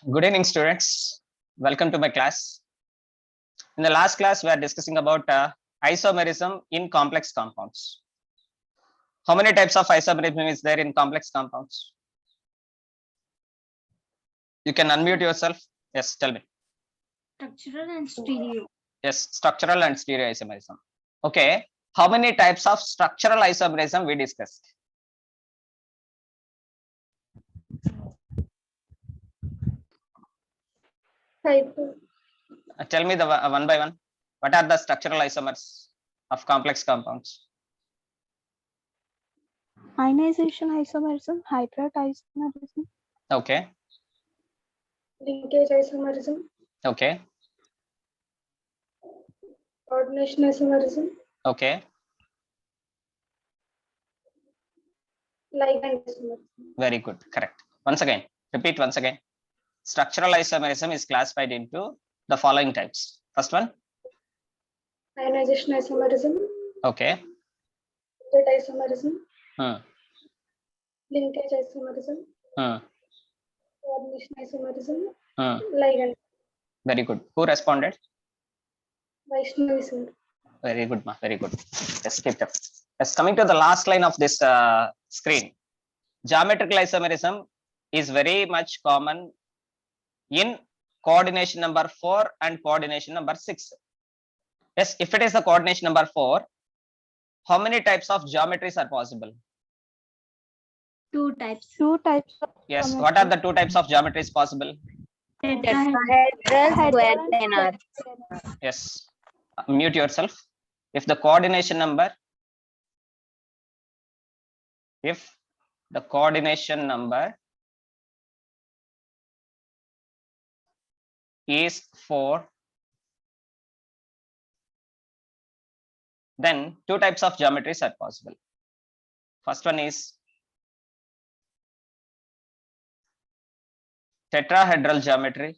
Good evening, students. Welcome to my class. In the last class, we are discussing about isomerism in complex compounds. How many types of isomerism is there in complex compounds? You can unmute yourself. Yes, tell me. Structural and stereo. Yes, structural and stereoisomerism. Okay. How many types of structural isomerism we discussed? Tell me the one by one. What are the structural isomers of complex compounds? Ionization isomerism, hydride isomerism, Okay. Linkage isomerism, Okay. coordination isomerism, Okay. ligand isomerism. Very good. Correct. Once again, repeat once again. Structural isomerism is classified into the following types. First one. Ionization isomerism, Okay. linkage isomerism, Hmm. linkage isomerism, Hmm. coordination isomerism, Hmm. ligand. Very good. Who responded? Vaishnavi sir. Very good, ma. Very good. Yes, keep up. Yes, coming to the last line of this screen. Geometrical isomerism is very much common in coordination number 4 and coordination number 6. Yes, if it is the coordination number 4, how many types of geometries are possible? Two types. two types of Yes, what are the two types of geometries possible? Tetrahedral, square, planar. Yes, mute yourself. If the coordination number is 4, then two types of geometries are possible. First one is tetrahedral geometry,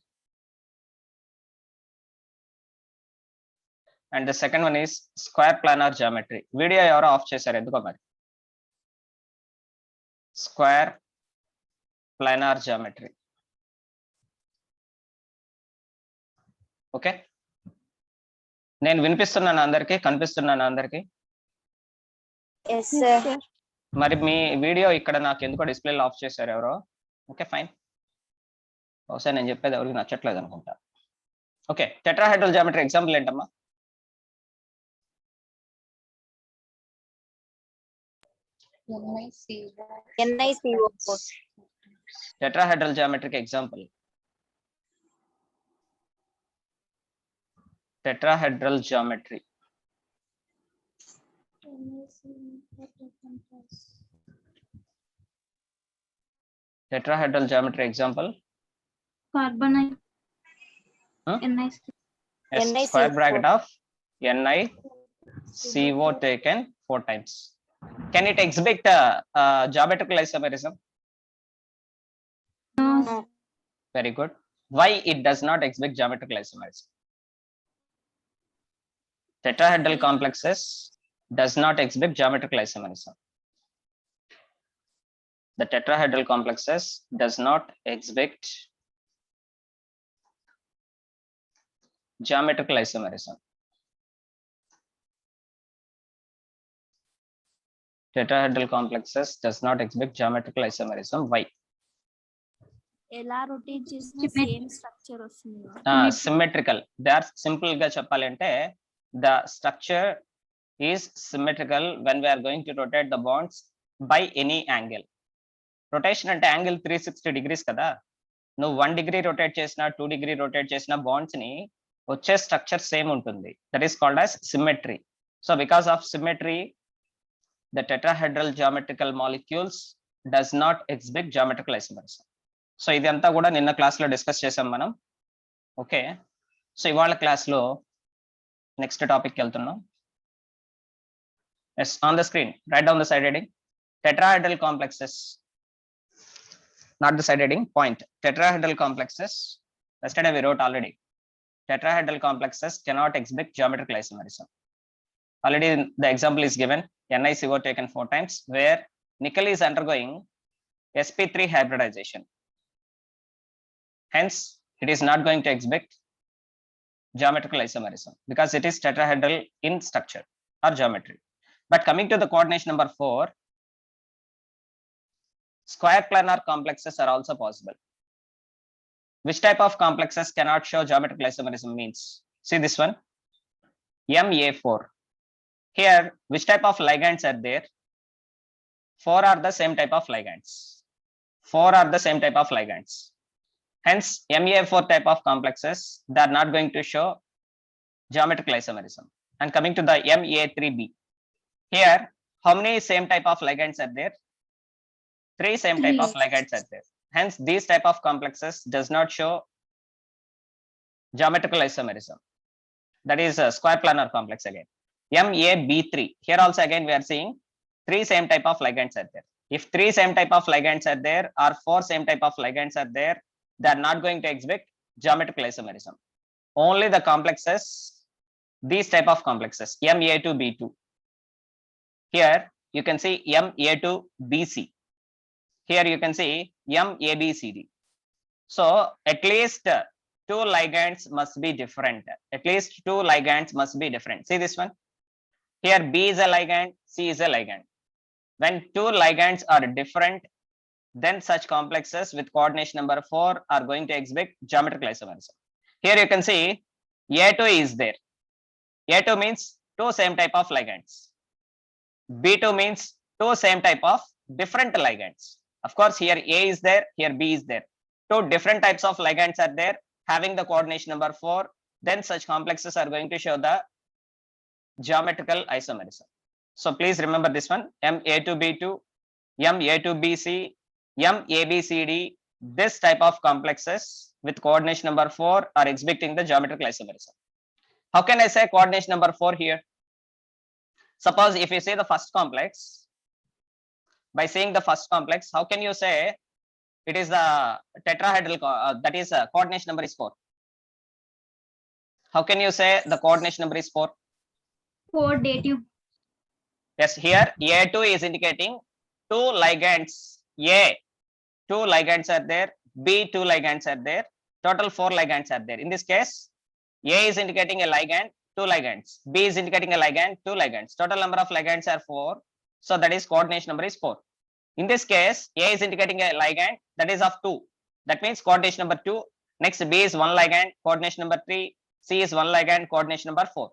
and the second one is square planar geometry. Video ఎవరో of చేశారు ఎందుకో మరి. Square planar geometry. Okay, నేను వినిపిస్తున్నాను అందరికి, కనిపిస్తున్నాను అందరికి. Yes, Yes, sir. sir. మరి మీ video ఇక్కడ నాకు ఎందుకో డిస్ప్లేలో ఆఫ్ చేశారు ఎవరో. Okay, fine. బహుశా నేను చెప్పేది ఎవరికి నచ్చట్లేదు అనుకుంటా. ఓకే, టెట్రాహెడ్రల్ జామెట్రీ ఎగ్జాంపుల్ ఏంటమ్మా? NiCO4. టెట్రాహెడ్రల్ జామెట్రీకి example. Tetrahedral geometry. Tetrahedral geometry example. Carbonite. Huh? NiC. Yes, NiCO4. square bracket of NiCO taken 4 times. Can it exhibit geometrical isomerism? No. Very good. Why it does not exhibit geometrical isomerism? Tetrahedral complexes does not exhibit geometrical isomerism. The tetrahedral complexes does not exhibit geometrical isomerism. Tetrahedral complexes does not exhibit geometrical isomerism. Why? ఎలా rotate చేసినా same structure వస్తుంది. Symmetrical. They are simple గా చెప్పాలంటే the structure is symmetrical when we are going to rotate the bonds by any angle. Rotation అంటే angle 360 degrees కదా. నువ్వు 1 degree rotate చేసినా 2 degree rotate చేసిన బాండ్స్ ని వచ్చే స్ట్రక్చర్ సేమ్ ఉంటుంది. That is called as symmetry. So because of symmetry, the tetrahedral geometrical molecules does not exhibit geometrical isomerism. So ఇదంతా కూడా నిన్న క్లాస్లో డిస్కస్ చేసాం మనం. ఓకే, సో ఇవాళ క్లాస్లో నెక్స్ట్ టాపిక్కి వెళ్తున్నాం. Yes, on the screen write down the side heading. Tetrahedral complexes, not the side heading, point. Tetrahedral complexes, yesterday we wrote already. Tetrahedral complexes cannot exhibit geometrical isomerism. Already the example is given, NiCO taken 4 times, where nickel is undergoing sp3 hybridization. Hence, it is not going to exhibit geometrical isomerism because it is tetrahedral in structure or geometry. But coming to the coordination number 4, square planar complexes are also possible. Which type of complexes cannot show geometrical isomerism means? See this one, MA4. Here, which type of ligands are there? 4 are the same type of ligands. 4 are the same type of ligands. Hence, MA4 type of complexes, they are not going to show geometrical isomerism. And coming to the MA3B, here, how many same type of ligands are there? 3 same type of ligands are there. Hence, these type of complexes does not show geometrical isomerism. That is a square planar complex again. MAB3, here also again we are seeing 3 same type of ligands are there. If 3 same type of ligands are there or 4 same type of ligands are there, they are not going to exhibit geometrical isomerism. Only the complexes, these type of complexes, MA2B2. Here you can see MA2BC. Here you can see MABCD. So at least 2 ligands must be different. At least 2 ligands must be different. See this one. Here B is a ligand, C is a ligand. When 2 ligands are different, then such complexes with coordination number 4 are going to exhibit geometrical isomerism. Here you can see A2 is there. A2 means 2 same type of ligands. B2 means 2 same type of different ligands. Of course, here A is there, here B is there. 2 different types of ligands are there having the coordination number 4. Then such complexes are going to show the geometrical isomerism. So please remember this one, MA2B2, MA2BC, MABCD, this type of complexes with coordination number 4 are exhibiting the geometrical isomerism. How can I say coordination number 4 here? Suppose if you say the first complex, by saying the first complex, how can you say it is the tetrahedral, that is coordination number is 4? How can you say the coordination number is 4? 4 dative. Yes, here A2 is indicating 2 ligands. A, 2 ligands are there. B, 2 ligands are there. Total 4 ligands are there. In this case, A is indicating a ligand, 2 ligands. B is indicating a ligand, 2 ligands. Total number of ligands are 4. So that is coordination number is 4. In this case, A is indicating a ligand that is of 2. That means coordination number 2. Next, B is 1 ligand, coordination number 3. C is 1 ligand, coordination number 4.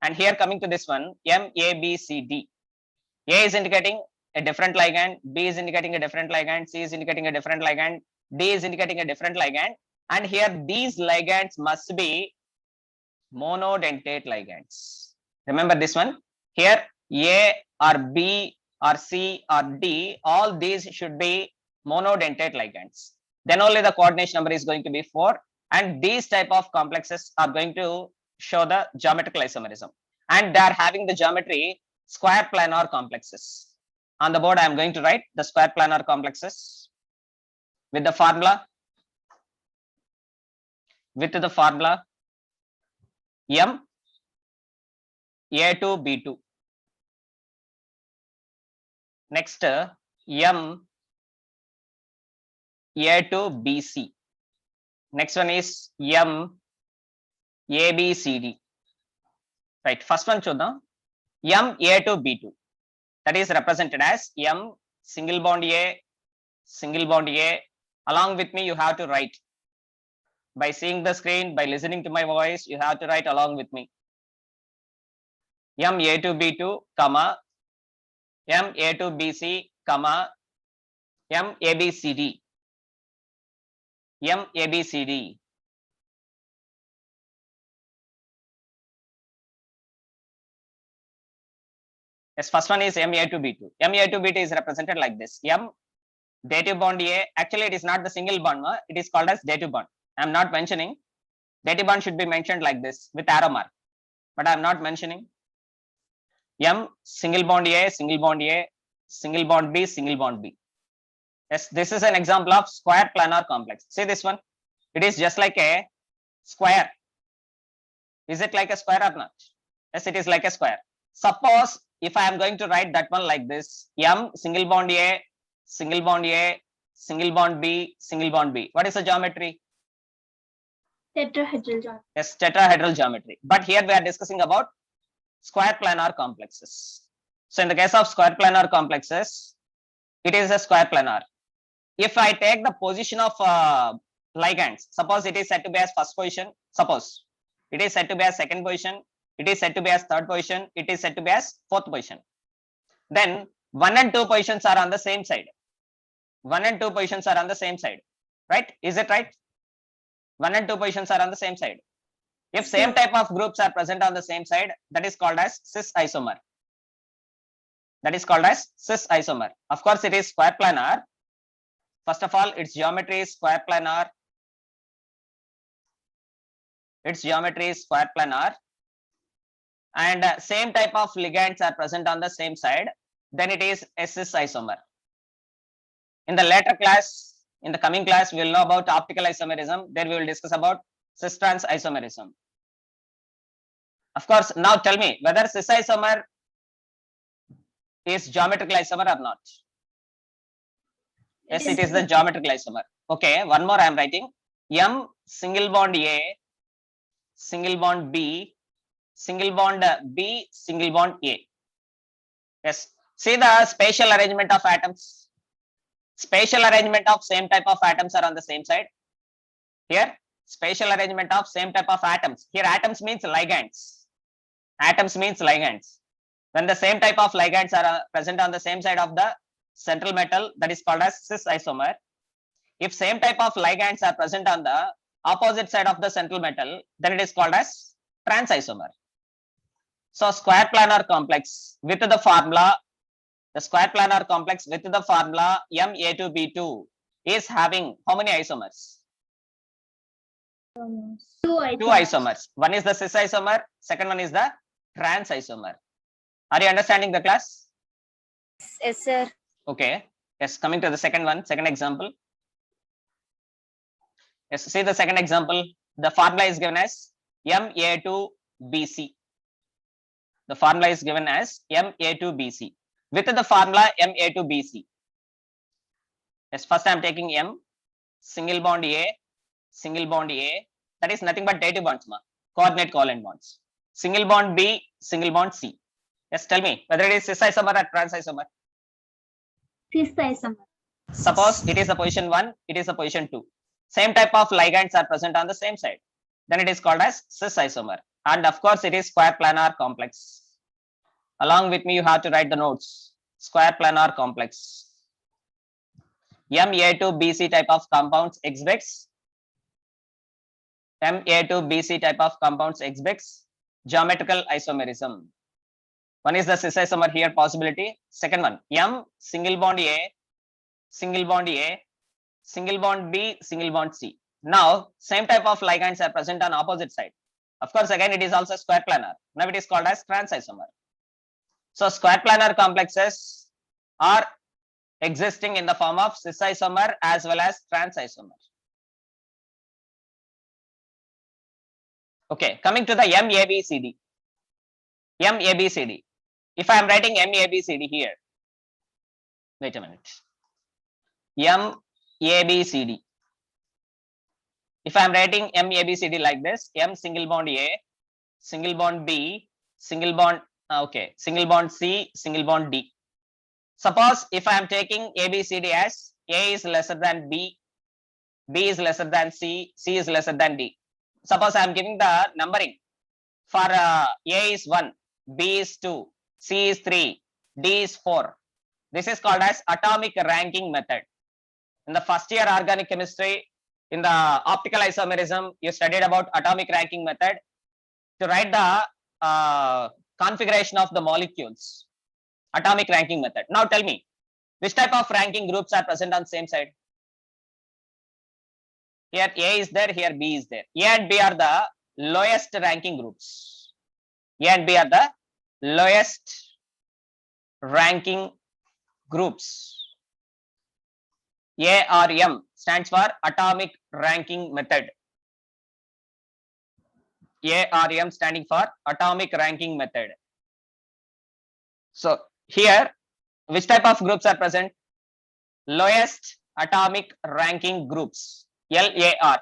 And here coming to this one, MABCD. A is indicating a different ligand, B is indicating a different ligand, C is indicating a different ligand, D is indicating a different ligand. And here these ligands must be monodentate ligands. Remember this one. Here A or B or C or D, all these should be monodentate ligands. Then only the coordination number is going to be 4. And these type of complexes are going to show the geometrical isomerism. And they are having the geometry square planar complexes. On the board, I am going to write the square planar complexes with the formula. With the formula M A2 B2. Next, M A2 BC. Next one is M ABCD. Right, first one chodam. M A2 B2. That is represented as M single bond A, single bond A. Along with me, you have to write. By seeing the screen, by listening to my voice, you have to write along with me. M A2 B2, comma, M A2 BC, comma, M ABCD. M ABCD. Yes, first one is MA2 B2. MA2 B2 is represented like this. M dative bond A. Actually, it is not the single bond. It is called as dative bond. I am not mentioning. Dative bond should be mentioned like this with arrow mark. But I am not mentioning. M single bond A, single bond A, single bond B, single bond B. Yes, this is an example of square planar complex. See this one. It is just like a square. Is it like a square or not? Yes, it is like a square. Suppose if I am going to write that one like this, M single bond A, single bond A, single bond B, single bond B. What is the geometry? Tetrahedral geometry. Yes, tetrahedral geometry. But here we are discussing about square planar complexes. So in the case of square planar complexes, it is a square planar. If I take the position of ligands, suppose it is said to be as first position, suppose it is said to be as second position, it is said to be as third position, it is said to be as fourth position. Then 1 and 2 positions are on the same side. 1 and 2 positions are on the same side, right? Is it right? 1 and 2 positions are on the same side. If same type of groups are present on the same side, that is called as cis isomer. That is called as cis isomer. Of course, it is square planar. First of all, its geometry is square planar. Its geometry is square planar. And same type of ligands are present on the same side, then it is a cis isomer. In the later class, in the coming class, we will know about optical isomerism. There we will discuss about cis-trans isomerism. Of course, now tell me whether cis isomer is geometrical isomer or not. Yes, it is the geometrical isomer. Okay, one more I am writing. M single bond A, single bond B, single bond B, single bond A. Yes, see the spatial arrangement of atoms. Spatial arrangement of same type of atoms are on the same side. Here, spatial arrangement of same type of atoms. Here, atoms means ligands. Atoms means ligands. When the same type of ligands are present on the same side of the central metal, that is called as cis isomer. If same type of ligands are present on the opposite side of the central metal, then it is called as trans isomer. So square planar complex with the formula, the square planar complex with the formula Ma2B2 is having how many isomers? Two Two isomers. One is the cis isomer, second one is the trans isomer. Are you understanding the class? Yes, sir. Okay. Yes, coming to the second one, second example. Yes, see the second example. The formula is given as Ma2BC. The formula is given as Ma2BC. With the formula Ma2BC. Yes, first I am taking M, single bond A, single bond A. That is nothing but dative bonds, coordinate covalent bonds. Single bond B, single bond C. Yes, tell me whether it is cis isomer or trans isomer. Cis isomer. Suppose it is a position 1, it is a position 2. Same type of ligands are present on the same side. Then it is called as cis isomer. And of course, it is square planar complex. Along with me, you have to write the notes. Square planar complex. Ma2BC type of compounds exhibits. Ma2BC type of compounds exhibits geometrical isomerism. One is the cis isomer here possibility. Second one, M single bond A, single bond A, single bond B, single bond C. Now, same type of ligands are present on opposite side. Of course, again, it is also square planar. Now it is called as trans isomer. So square planar complexes are existing in the form of cis isomer as well as trans isomer. Okay, coming to the MABCD. MABCD. If I am writing MABCD here, wait a minute. MABCD. If I am writing MABCD like this, M single bond A, single bond B, single bond, single bond C, single bond D. Suppose if I am taking ABCD as A is lesser than B, B is lesser than C, C is lesser than D. Suppose I am giving the numbering for A is 1, B is 2, C is 3, D is 4. This is called as atomic ranking method. In the first year organic chemistry, in the optical isomerism, you studied about atomic ranking method to write the configuration of the molecules. Atomic ranking method. Now tell me, which type of ranking groups are present on same side? Here A is there, here B is there. A and B are the lowest ranking groups. A and B are the lowest ranking groups. ARM stands for atomic ranking method. ARM standing for atomic ranking method. So here, which type of groups are present? Lowest atomic ranking groups, LAR.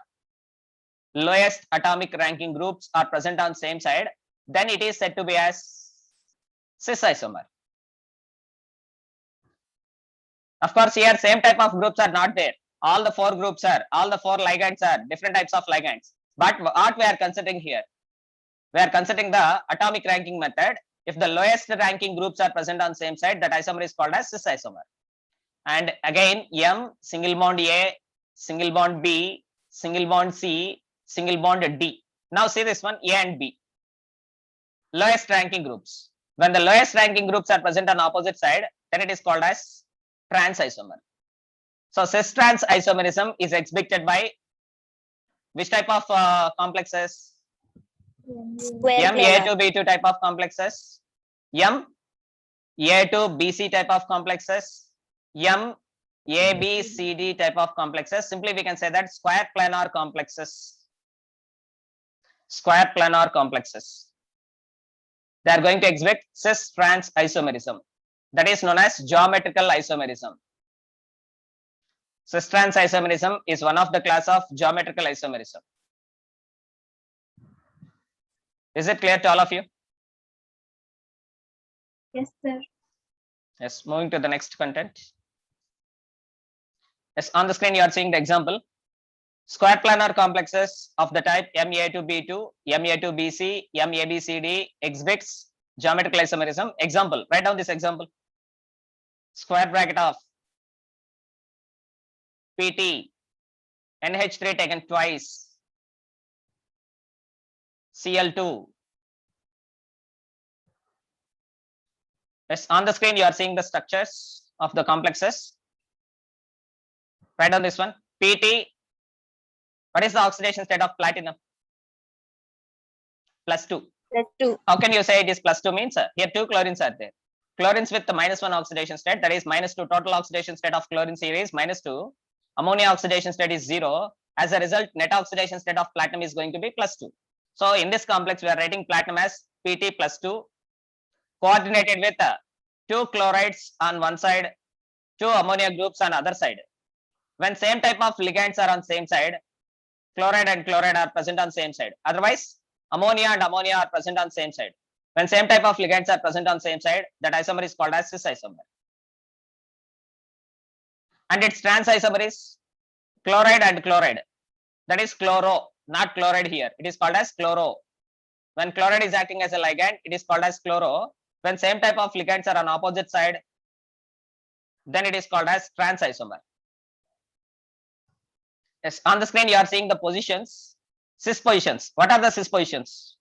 lowest atomic ranking groups are present on same side, then it is said to be as cis isomer. Of course, here same type of groups are not there. All the four ligands are different types of ligands. But what we are considering here, we are considering the atomic ranking method. If the lowest ranking groups are present on same side, that isomer is called as cis isomer. And again, M, single bond A, single bond B, single bond C, single bond D. Now see this one, A and B. Lowest ranking groups. When the lowest ranking groups are present on opposite side, then it is called as trans isomer. So cis trans isomerism is exhibited by which type of complexes? Square M A2 B2 type of complexes, M A2 BC type of complexes, M ABCD type of complexes. Simply we can say that square planar complexes. Square planar complexes. They are going to exhibit cis trans isomerism. That is known as geometrical isomerism. Cis trans isomerism is one of the class of geometrical isomerism. Is it clear to all of you? Yes, sir. Yes, moving to the next content. Yes, on the screen you are seeing the example. Square planar complexes of the type Ma2B2, Ma2BC, MABCD exhibits geometrical isomerism. Example, write down this example. Square bracket of PT, NH3 taken twice, Cl2. Yes, on the screen you are seeing the structures of the complexes. Write down this one. PT, what is the oxidation state of platinum? +2. +2. How can you say it is +2 means? Here two chlorines are there. Chlorines with the -1 oxidation state, that is -2. Total oxidation state of chlorine here is -2. Ammonia oxidation state is 0. As a result, net oxidation state of platinum is going to be +2. So in this complex, we are writing platinum as PT +2, coordinated with two chlorides on one side, two ammonia groups on other side. When same type of ligands are on same side, chloride and chloride are present on same side. Otherwise, ammonia and ammonia are present on same side. When same type of ligands are present on same side, that isomer is called as cis isomer. And its trans isomer is chloride and chloride. That is chloro, not chloride here. It is called as chloro. When chloride is acting as a ligand, it is called as chloro. When same type of ligands are on opposite side, then it is called as trans isomer. Yes, on the screen you are seeing the positions, cis positions. What are the cis positions?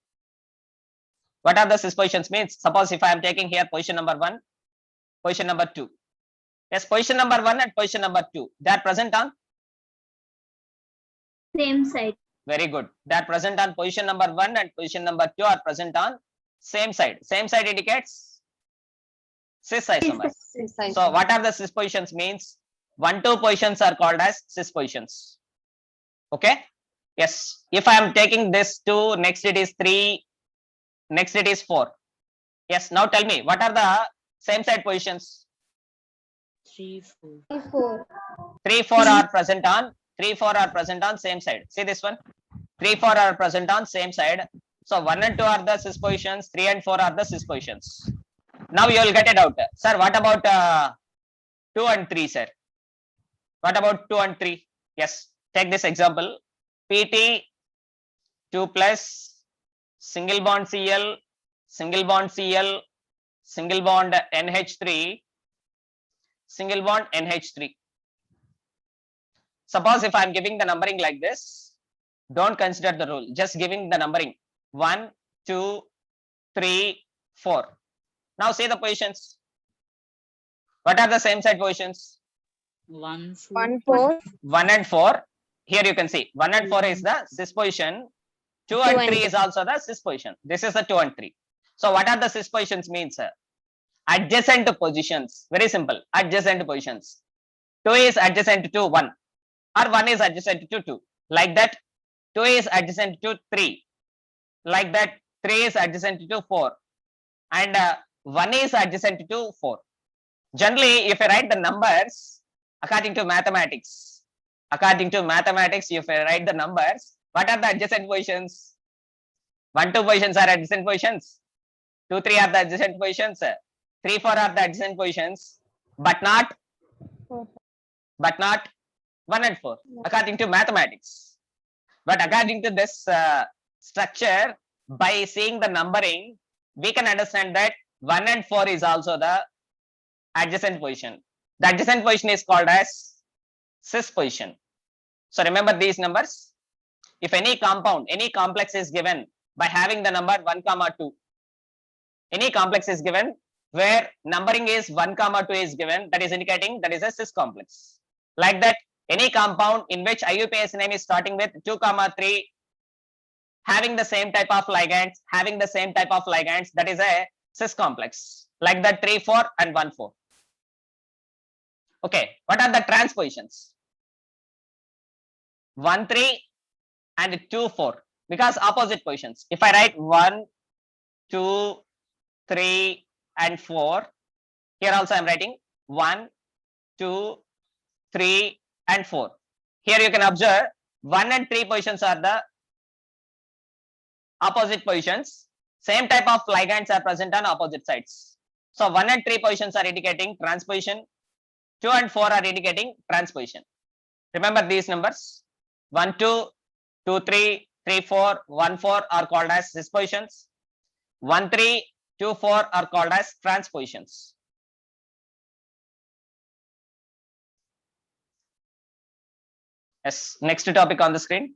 What are the cis positions means? Suppose if I am taking here position number 1, position number 2. Yes, position number 1 and position number 2. They are present on? Same side. Very good. They are present on position number 1 and position number 2 are present on same side. Same side indicates cis isomer. So what are the cis positions means? 1, 2 positions are called as cis positions. Okay. Yes. If I am taking this 2, next it is 3, next it is 4. Yes. Now tell me, what are the same side positions? 3, 4. 4. 3, 4 are present on. 3, 4 are present on same side. See this one. 3, 4 are present on same side. So 1 and 2 are the cis positions. 3 and 4 are the cis positions. Now you will get it out. Sir, what about 2 and 3, sir? What about 2 and 3? Yes. Take this example. PT 2 plus single bond Cl, single bond Cl, single bond NH3, single bond NH3. Suppose if I am giving the numbering like this, don't consider the rule, just giving the numbering 1, 2, 3, 4. Now say the positions. What are the same side positions? 1, 4. 1 and 4. Here you can see 1 and 4 is the cis position. 2 and 3 is also the cis position. This is the 2 and 3. So what are the cis positions means? Adjacent positions. Very simple. Adjacent positions. 2 is adjacent to 1 or 1 is adjacent to 2. Like that 2 is adjacent to 3. Like that 3 is adjacent to 4. And 1 is adjacent to 4. Generally, if you write the numbers according to mathematics, if you write the numbers, What are the adjacent positions? 1, 2 positions are adjacent positions. 2, 3 are the adjacent positions. 3, 4 are the adjacent positions, but not 1 and 4 according to mathematics. But according to this structure, by seeing the numbering, we can understand that 1 and 4 is also the adjacent position. The adjacent position is called as cis position. So remember these numbers. If any compound, any complex is given by having the number 1, 2, any complex is given where numbering is 1, 2 is given, that is indicating that is a cis complex. Like that, any compound in which IUPAC name is starting with 2, 3, having the same type of ligands, that is a cis complex. Like that, 3, 4 and 1, 4. Okay, what are the trans positions? 1, 3 and 2, 4, because opposite positions. If I write 1, 2, 3 and 4, here also I am writing 1, 2, 3 and 4. Here you can observe 1 and 3 positions are the opposite positions. Same type of ligands are present on opposite sides. So 1 and 3 positions are indicating transposition. 2 and 4 are indicating transposition. Remember these numbers. 1, 2, 2, 3, 3, 4, 1, 4 are called as cis positions. 1, 3, 2, 4 are called as transpositions. Yes, next topic on the screen.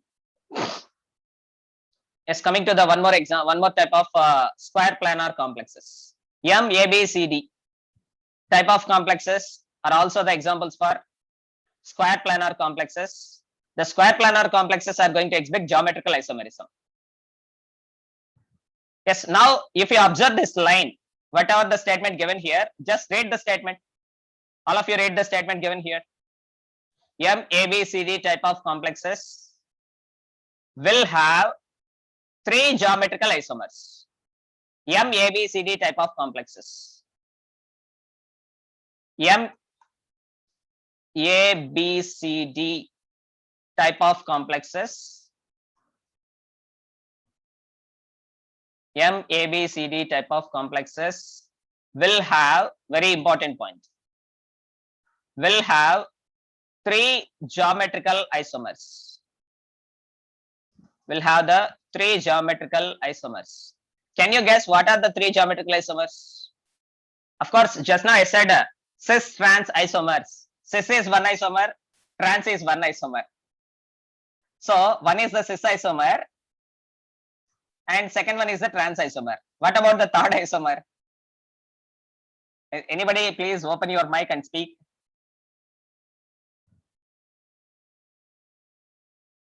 Yes, coming to the one more example, one more type of square planar complexes. M, A, B, C, D type of complexes are also the examples for square planar complexes. The square planar complexes are going to exhibit geometrical isomerism. Yes, now if you observe this line, whatever the statement given here, just read the statement. All of you read the statement given here. M, A, B, C, D type of complexes will have 3 geometrical isomers. M, A, B, C, D type of complexes. M, A, B, C, D type of complexes. M, A, B, C, D type of complexes will have, very important point, will have 3 geometrical isomers. Will have the 3 geometrical isomers. Can you guess what are the 3 geometrical isomers? Of course, just now I said cis trans isomers. Cis is one isomer, trans is one isomer. So one is the cis isomer and second one is the trans isomer. What about the third isomer? Anybody please open your mic and speak.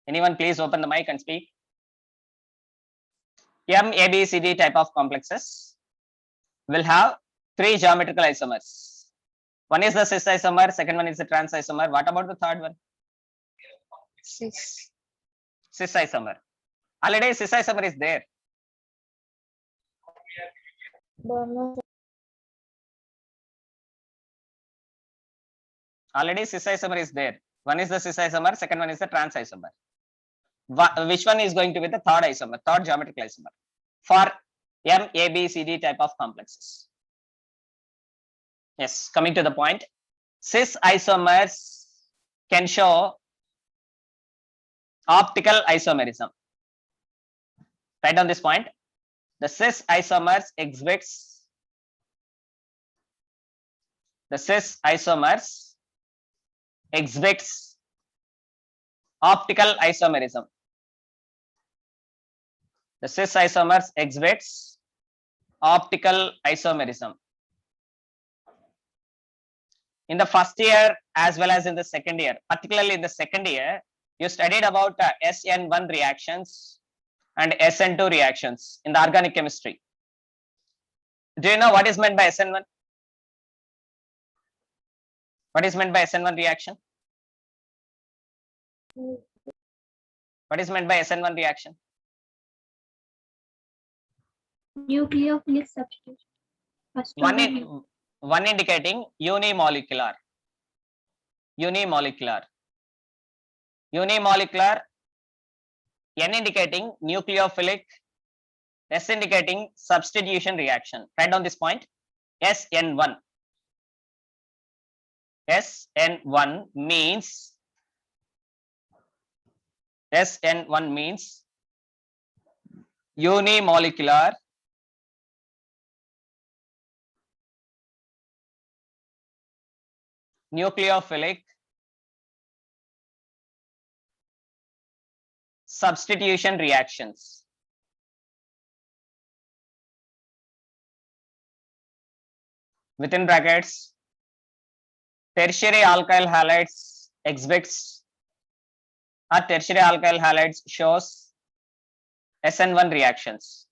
Anyone please open the mic and speak. M, A, B, C, D type of complexes will have 3 geometrical isomers. One is the cis isomer, second one is the trans isomer. What about the third one? Cis isomer. Already cis isomer is there. Already cis isomer is there. One is the cis isomer, second one is the trans isomer. Which one is going to be the third isomer, third geometrical isomer for M, A, B, C, D type of complexes? Yes, coming to the point, cis isomers can show optical isomerism. Write down this point. The cis isomers exhibits optical isomerism. The cis isomers exhibits optical isomerism. In the first year as well as in the second year, particularly in the second year, you studied about SN1 reactions and SN2 reactions in the organic chemistry. Do you know what is meant by SN1? What is meant by SN1 reaction? What is meant by SN1 reaction? Nucleophilic substitution. First One indicating unimolecular. Unimolecular N indicating nucleophilic, S indicating substitution reaction. Write down this point. SN1. SN1 means unimolecular nucleophilic substitution reactions. Within brackets, tertiary alkyl halides exhibits or tertiary alkyl halides shows SN1 reactions.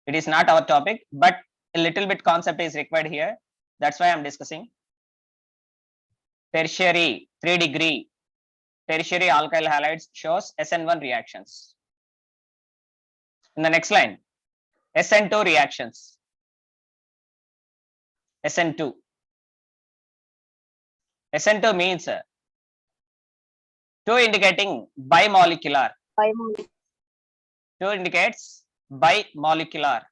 It is not our topic, but a little bit concept is required here. That's why I'm discussing. Tertiary 3-degree tertiary alkyl halides shows SN1 reactions. In the next line, SN2 reactions. SN2. SN2 means 2 indicating bimolecular. 2 indicates bimolecular.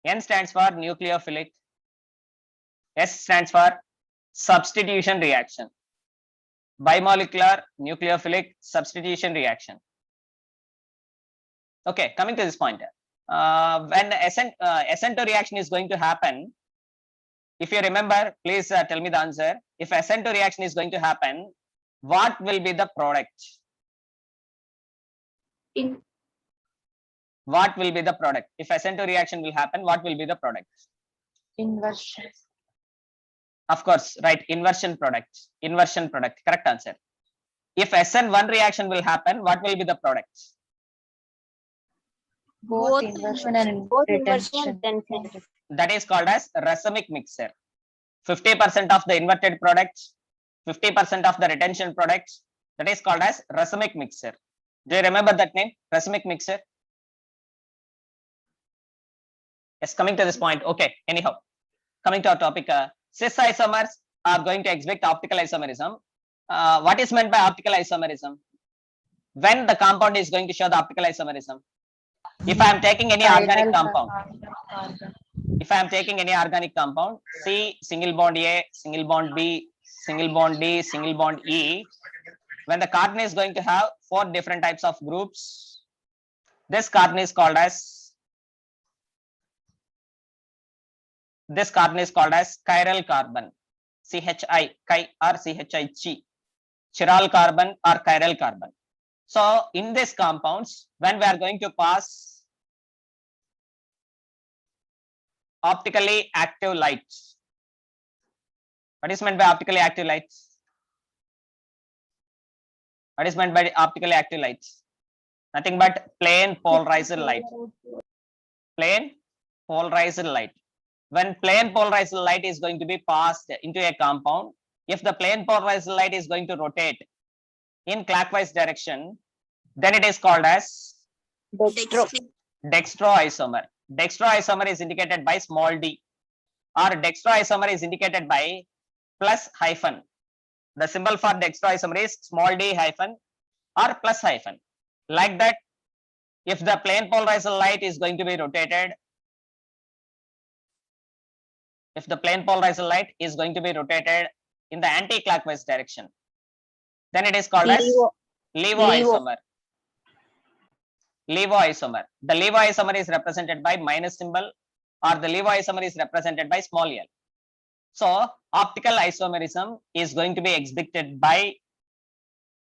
N stands for nucleophilic. S stands for substitution reaction. Bimolecular nucleophilic substitution reaction. Okay, coming to this point. When SN2 reaction is going to happen, if you remember, please tell me the answer. If SN2 reaction is going to happen, what will be the product? In What will be the product? If SN2 reaction will happen, what will be the product? Inversion. Of course, right, inversion product. Inversion product, correct answer. If SN1 reaction will happen, what will be the product? Both inversion and retention. That is called as racemic mixture. 50% of the inverted product, 50% of the retention product, that is called as racemic mixture. Do you remember that name? Racemic mixture. Yes, coming to this point. Okay, anyhow, coming to our topic, cis isomers are going to exhibit optical isomerism. What is meant by optical isomerism? When the compound is going to show the optical isomerism? If I am taking any organic compound, C single bond A, single bond B, single bond D, single bond E, when the carbon is going to have 4 different types of groups, this carbon is called as chiral carbon, CHI, chi or CHI, chiral carbon or chiral carbon. So in these compounds, when we are going to pass optically active light, what is meant by optically active light? What is meant by optically active light? Nothing but plain polarized light. Plain polarized light. When plain polarized light is going to be passed into a compound, if the plain polarized light is going to rotate in clockwise direction, then it is called as dextroisomer. Dextroisomer is indicated by small d, or dextroisomer is indicated by plus hyphen. The symbol for dextroisomer is small d hyphen or plus hyphen. Like that, if the plane polarized light is going to be rotated, in the anti-clockwise direction, then it is called as levoisomer. Levoisomer. The levoisomer is represented by minus symbol, or the levoisomer is represented by small l. So optical isomerism is going to be exhibited by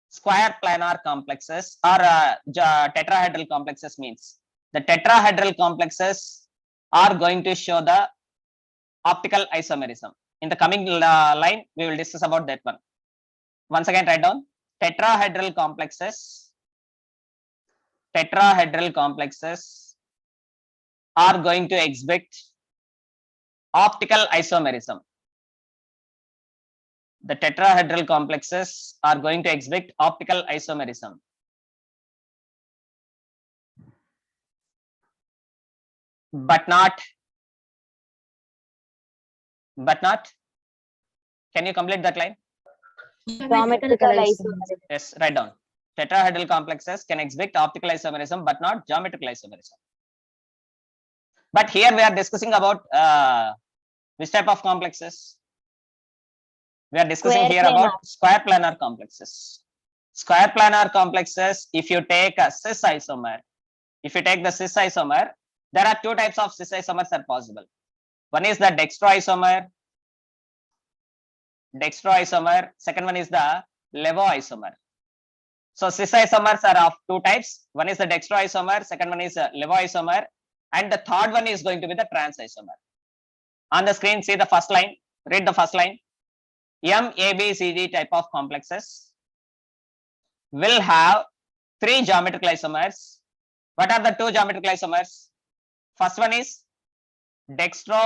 square planar complexes or tetrahedral complexes. Means the tetrahedral complexes are going to show the optical isomerism. In the coming line, we will discuss about that one. Once again, write down tetrahedral complexes. Tetrahedral complexes are going to exhibit optical isomerism. The tetrahedral complexes are going to exhibit optical isomerism. But not. Can you complete that line? Geometrical Yes, write down. tetrahedral complexes can exhibit optical isomerism but not geometrical isomerism. But here we are discussing about which type of complexes? We are discussing Square here planar. about square planar complexes. Square planar complexes, if you take a cis isomer, if you take the cis isomer, there are two types of cis isomers are possible. One is the dextroisomer, second one is the levoisomer. So cis isomers are of two types. One is the dextroisomer, second one is a levoisomer, and the third one is going to be the trans isomer. On the screen, see the first line, read the first line. MABCD type of complexes will have three geometrical isomers. What are the two geometrical isomers? First one is dextro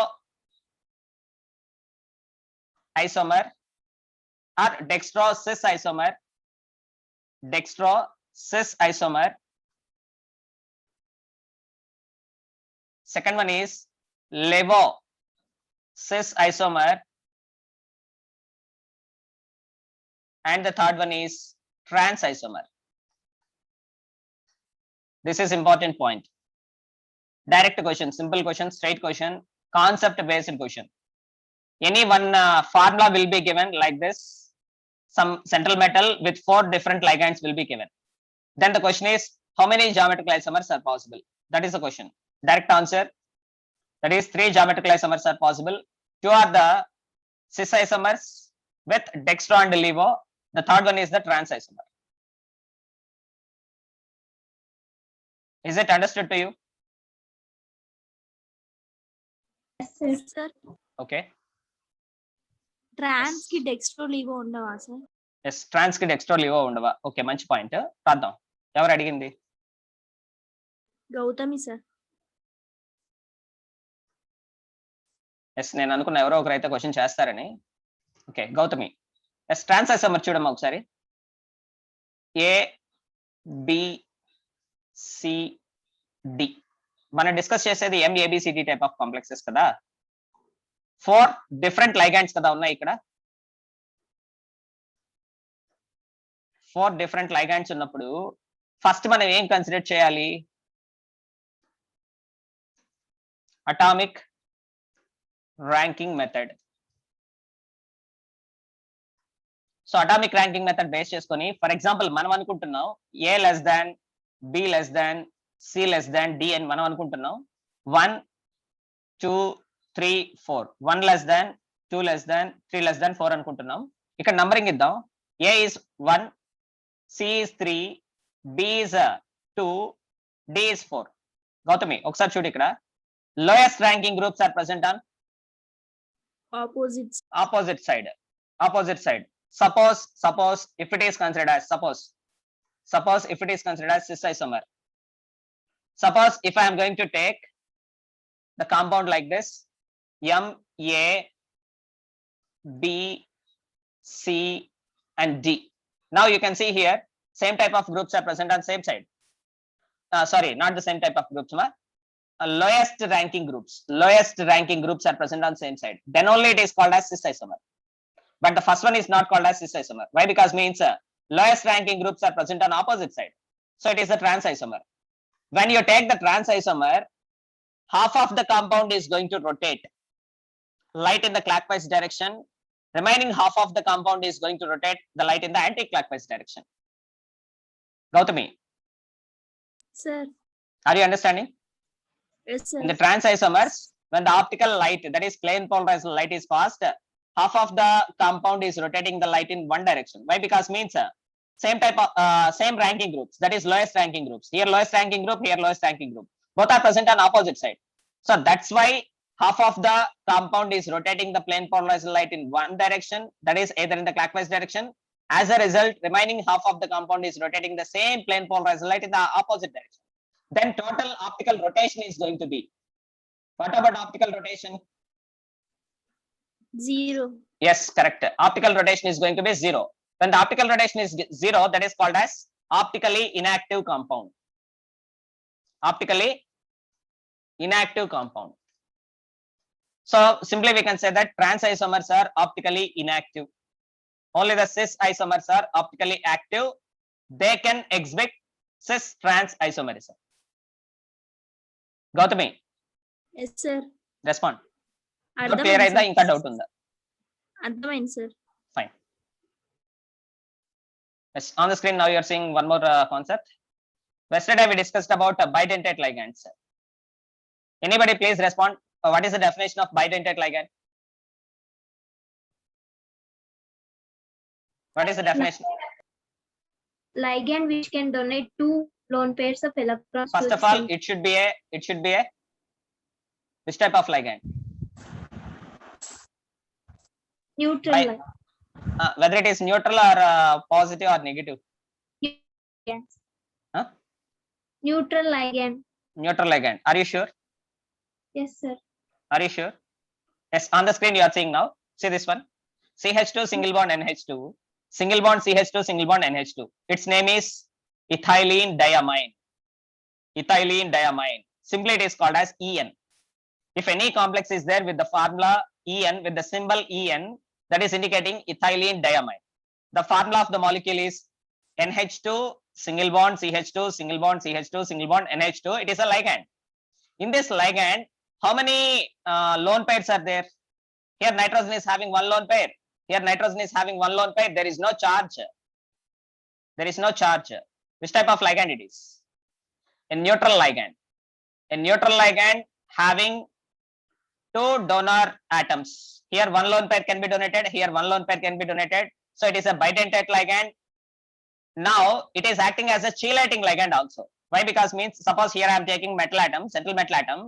isomer or dextro cis isomer. Second one is levo cis isomer, and the third one is trans isomer. This is important point. Direct question, simple question, straight question, concept based question. Any one formula will be given like this. Some central metal with 4 different ligands will be given. Then the question is, how many geometrical isomers are possible? That is the question. Direct answer, that is 3 geometrical isomers are possible. 2 are the cis isomers with dextro and levo. The third one is the trans isomer. Is it understood to you? Yes, sir. sir, Okay. ట్రాన్స్ కి Dextro Livo ఉండవా sir? Yes, ట్రాన్స్ కి Dextro Livo ఉండవా? Okay, మంచి point. రాద్దాం. ఎవరు అడిగింది? Gautami sir. Yes, నేను అనుకున్న ఎవరో ఒకరు అయితే క్వశ్చన్ చేస్తారని. Okay, Gautami. Yes, trans isomer చూడమ్మా ఒకసారి. A B C D. మనం డిస్కస్ చేసేది MABCD టైప్ ఆఫ్ కాంప్లెక్సెస్ కదా. 4 డిఫరెంట్ లైగాండ్స్ కదా ఉన్నాయి ఇక్కడ. 4 డిఫరెంట్ లైగాండ్స్ ఉన్నప్పుడు ఫస్ట్ మనం ఏం కన్సిడర్ చేయాలి? Atomic ranking method. So atomic ranking method base చేసుకొని, ఫర్ ఎగ్జాంపుల్ మనం అనుకుంటున్నాం A less than B less than C less than D అని మనం అనుకుంటున్నాం. 1 2 3 4, 1 less than 2 less than 3 less than 4 అనుకుంటున్నాం. ఇక్కడ నంబరింగ్ ఇద్దాం. A is 1, C is 3, B is 2, D is 4. Gautami ఒకసారి చూడు, ఇక్కడ lowest ranking groups are present on opposites. opposite side. Suppose if it is considered as if it is considered as cis isomer. Suppose if I am going to take the compound like this, M, A, B, C and D. Now you can see here same type of groups are present on same side. Sorry, not the same type of groups, lowest ranking groups are present on same side. Then only it is called as cis isomer. But the first one is not called as cis isomer. Why? Because means lowest ranking groups are present on opposite side. So it is a trans isomer. When you take the trans isomer, half of the compound is going to rotate light in the clockwise direction. Remaining half of the compound is going to rotate the light in the anti-clockwise direction. Gautami, sir. are you understanding? Yes In the sir. trans isomers, when the optical light, that is plane polarized light, is passed, half of the compound is rotating the light in one direction. Why? Because means same type of same ranking groups, that is lowest ranking groups. Here lowest ranking group, here lowest ranking group. Both are present on opposite side. So that's why half of the compound is rotating the plane polarized light in one direction, that is either in the clockwise direction. As a result, remaining half of the compound is rotating the same plane polarized light in the opposite direction. Then total optical rotation is going to be, what about optical rotation? 0. Yes, correct. Optical rotation is going to be 0. When the optical rotation is 0, that is called as optically inactive compound. Optically inactive compound. So simply we can say that trans isomers are optically inactive. Only the cis isomers are optically active. they can exhibit cis trans isomerism. Gautami, yes sir respond. Clear అయిందా, ఇంకా doubt ఉందా? అర్థమైంది sir. Fine. Yes, on the screen now you are seeing one more concept. Yesterday we discussed about bidentate ligands. Anybody please respond. What is the definition of bidentate ligand? What is the definition? Ligand which can donate two lone pairs of electrons. First to of all, the it should be a which type of ligand? neutral Bi- whether it is neutral or positive or negative. ligand. Huh? Neutral ligand. Neutral ligand. Are you sure? Yes, sir. Are you sure? Yes, on the screen you are seeing now. See this one. CH2 single bond NH2. Single bond CH2 single bond NH2. Its name is ethylene diamine. Ethylene diamine. Simply it is called as EN. If any complex is there with the formula EN, with the symbol EN, that is indicating ethylene diamine. The formula of the molecule is NH2 single bond CH2 single bond CH2 single bond NH2. It is a ligand. In this ligand, how many lone pairs are there? Here nitrogen is having one lone pair. Here nitrogen is having one lone pair. There is no charge. There is no charge. Which type of ligand it is? A neutral ligand. A neutral ligand having two donor atoms. Here one lone pair can be donated. Here one lone pair can be donated. So it is a bidentate ligand. Now it is acting as a chelating ligand also. Why? Because means suppose here I am taking metal atom, central metal atom.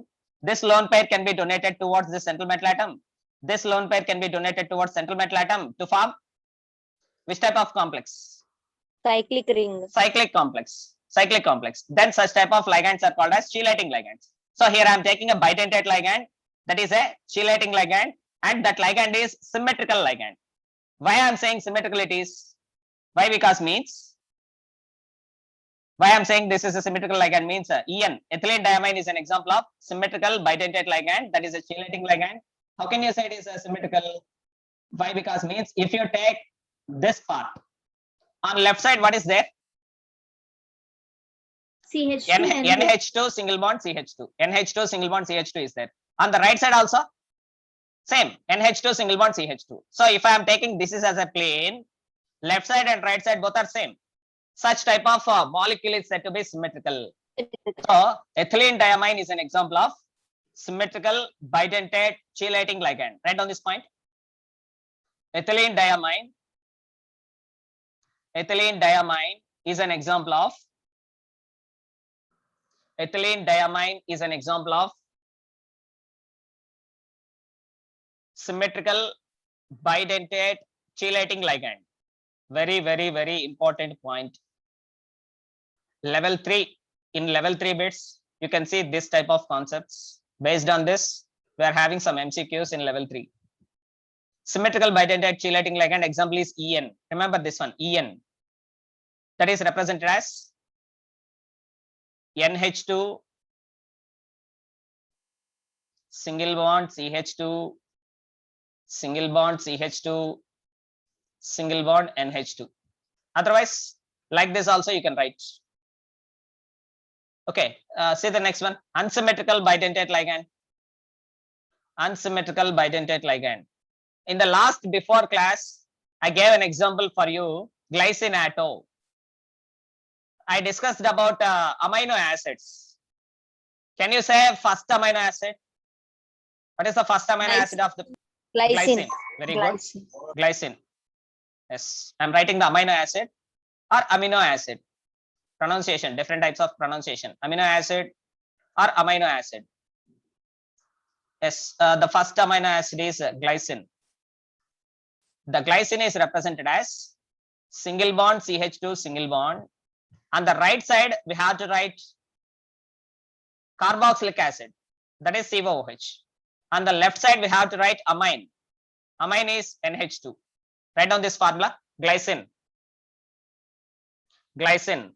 This lone pair can be donated towards this central metal atom. This lone pair can be donated towards central metal atom to form which type of complex? Cyclic ring. Cyclic complex. Cyclic complex. Then such type of ligands are called as chelating ligands. So here I am taking a bidentate ligand, that is a chelating ligand, and that ligand is symmetrical ligand. Why I am saying symmetrical it is? Why? Because means why I am saying this is a symmetrical ligand means EN, ethylene diamine, is an example of symmetrical bidentate ligand, that is a chelating ligand. How can you say it is a symmetrical? Why? Because means if you take this part, on left side what is there? CH2 and NH2 single bond CH2. NH2 single bond CH2 is there. On the right side also same, NH2 single bond CH2. So if I am taking this is as a plane, left side and right side both are same. Such type of molecule is said to be symmetrical. So ethylene diamine is an example of symmetrical bidentate chelating ligand. Write down this point. Ethylene diamine is an example of symmetrical bidentate chelating ligand. Very, very, very important point. Level 3. In level 3 bits, you can see this type of concepts. Based on this, we are having some MCQs in level 3. Symmetrical bidentate chelating ligand example is EN. Remember this one, EN. That is represented as NH2 single bond CH2 single bond CH2 single bond NH2. Otherwise, like this also you can write. Okay, see the next one. Unsymmetrical bidentate ligand. Unsymmetrical bidentate ligand. In the last before class, I gave an example for you, glycine atto. I discussed about amino acids. Can you say first amino acid? What is the first amino acid of the Glycine. Very good. Glycine. Yes, I'm writing the amino acid or amino acid. Pronunciation, different types of pronunciation. Amino acid or amino acid. Yes, the first amino acid is glycine. The glycine is represented as single bond CH2 single bond. On the right side, we have to write carboxylic acid, that is COOH. On the left side, we have to write amine. Amine is NH2. Write down this formula, glycine. Glycine.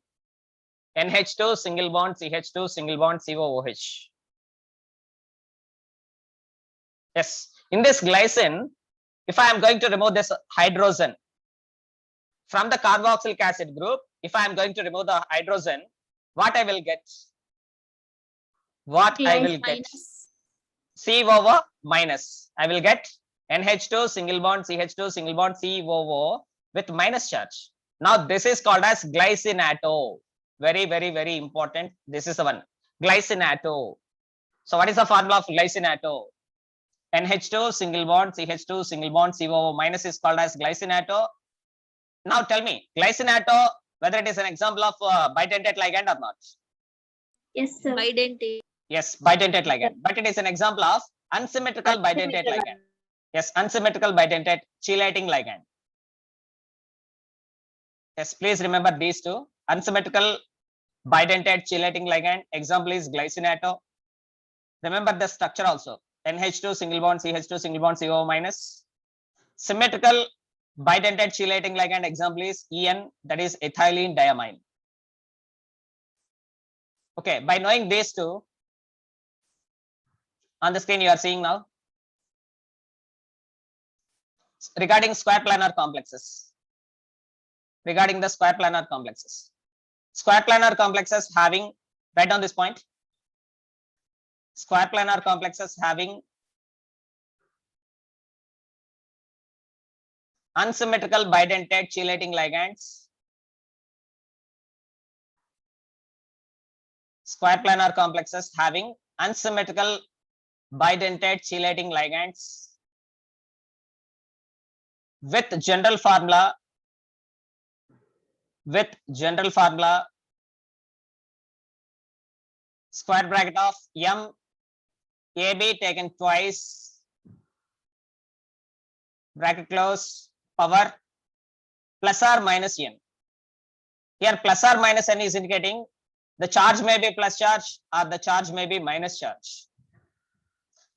NH2 single bond CH2 single bond COOH. Yes, in this glycine, if I am going to remove this hydrogen from the carboxylic acid group, if I am going to remove the hydrogen, what I will get? What I Yes, will get? Minus. C over minus. I will get NH2 single bond CH2 single bond COO with minus charge. Now this is called as glycinato. Very, very, very important. This is the one. Glycinato. So what is the formula of glycinato? NH2 single bond CH2 single bond COO minus is called as glycinato. Now tell me, glycinato, whether it is an example of bidentate ligand or not? Yes, sir. Bidentate. Yes, bidentate ligand, but it is an example of unsymmetrical bidentate ligand. Yes, unsymmetrical bidentate chelating ligand. Yes, please remember these two. Unsymmetrical bidentate chelating ligand. Example is glycinato. Remember the structure also. NH2 single bond CH2 single bond COO minus. Symmetrical bidentate chelating ligand. Example is EN, that is ethylene diamine. Okay, by knowing these two, on the screen you are seeing now, regarding square planar complexes. Regarding the square planar complexes. Square planar complexes having, write down this point. Square planar complexes having unsymmetrical bidentate chelating ligands. Square planar complexes having unsymmetrical bidentate chelating ligands with general formula square bracket of M AB taken twice, bracket close, power plus or minus N. Here plus or minus N is indicating the charge may be plus charge or the charge may be minus charge.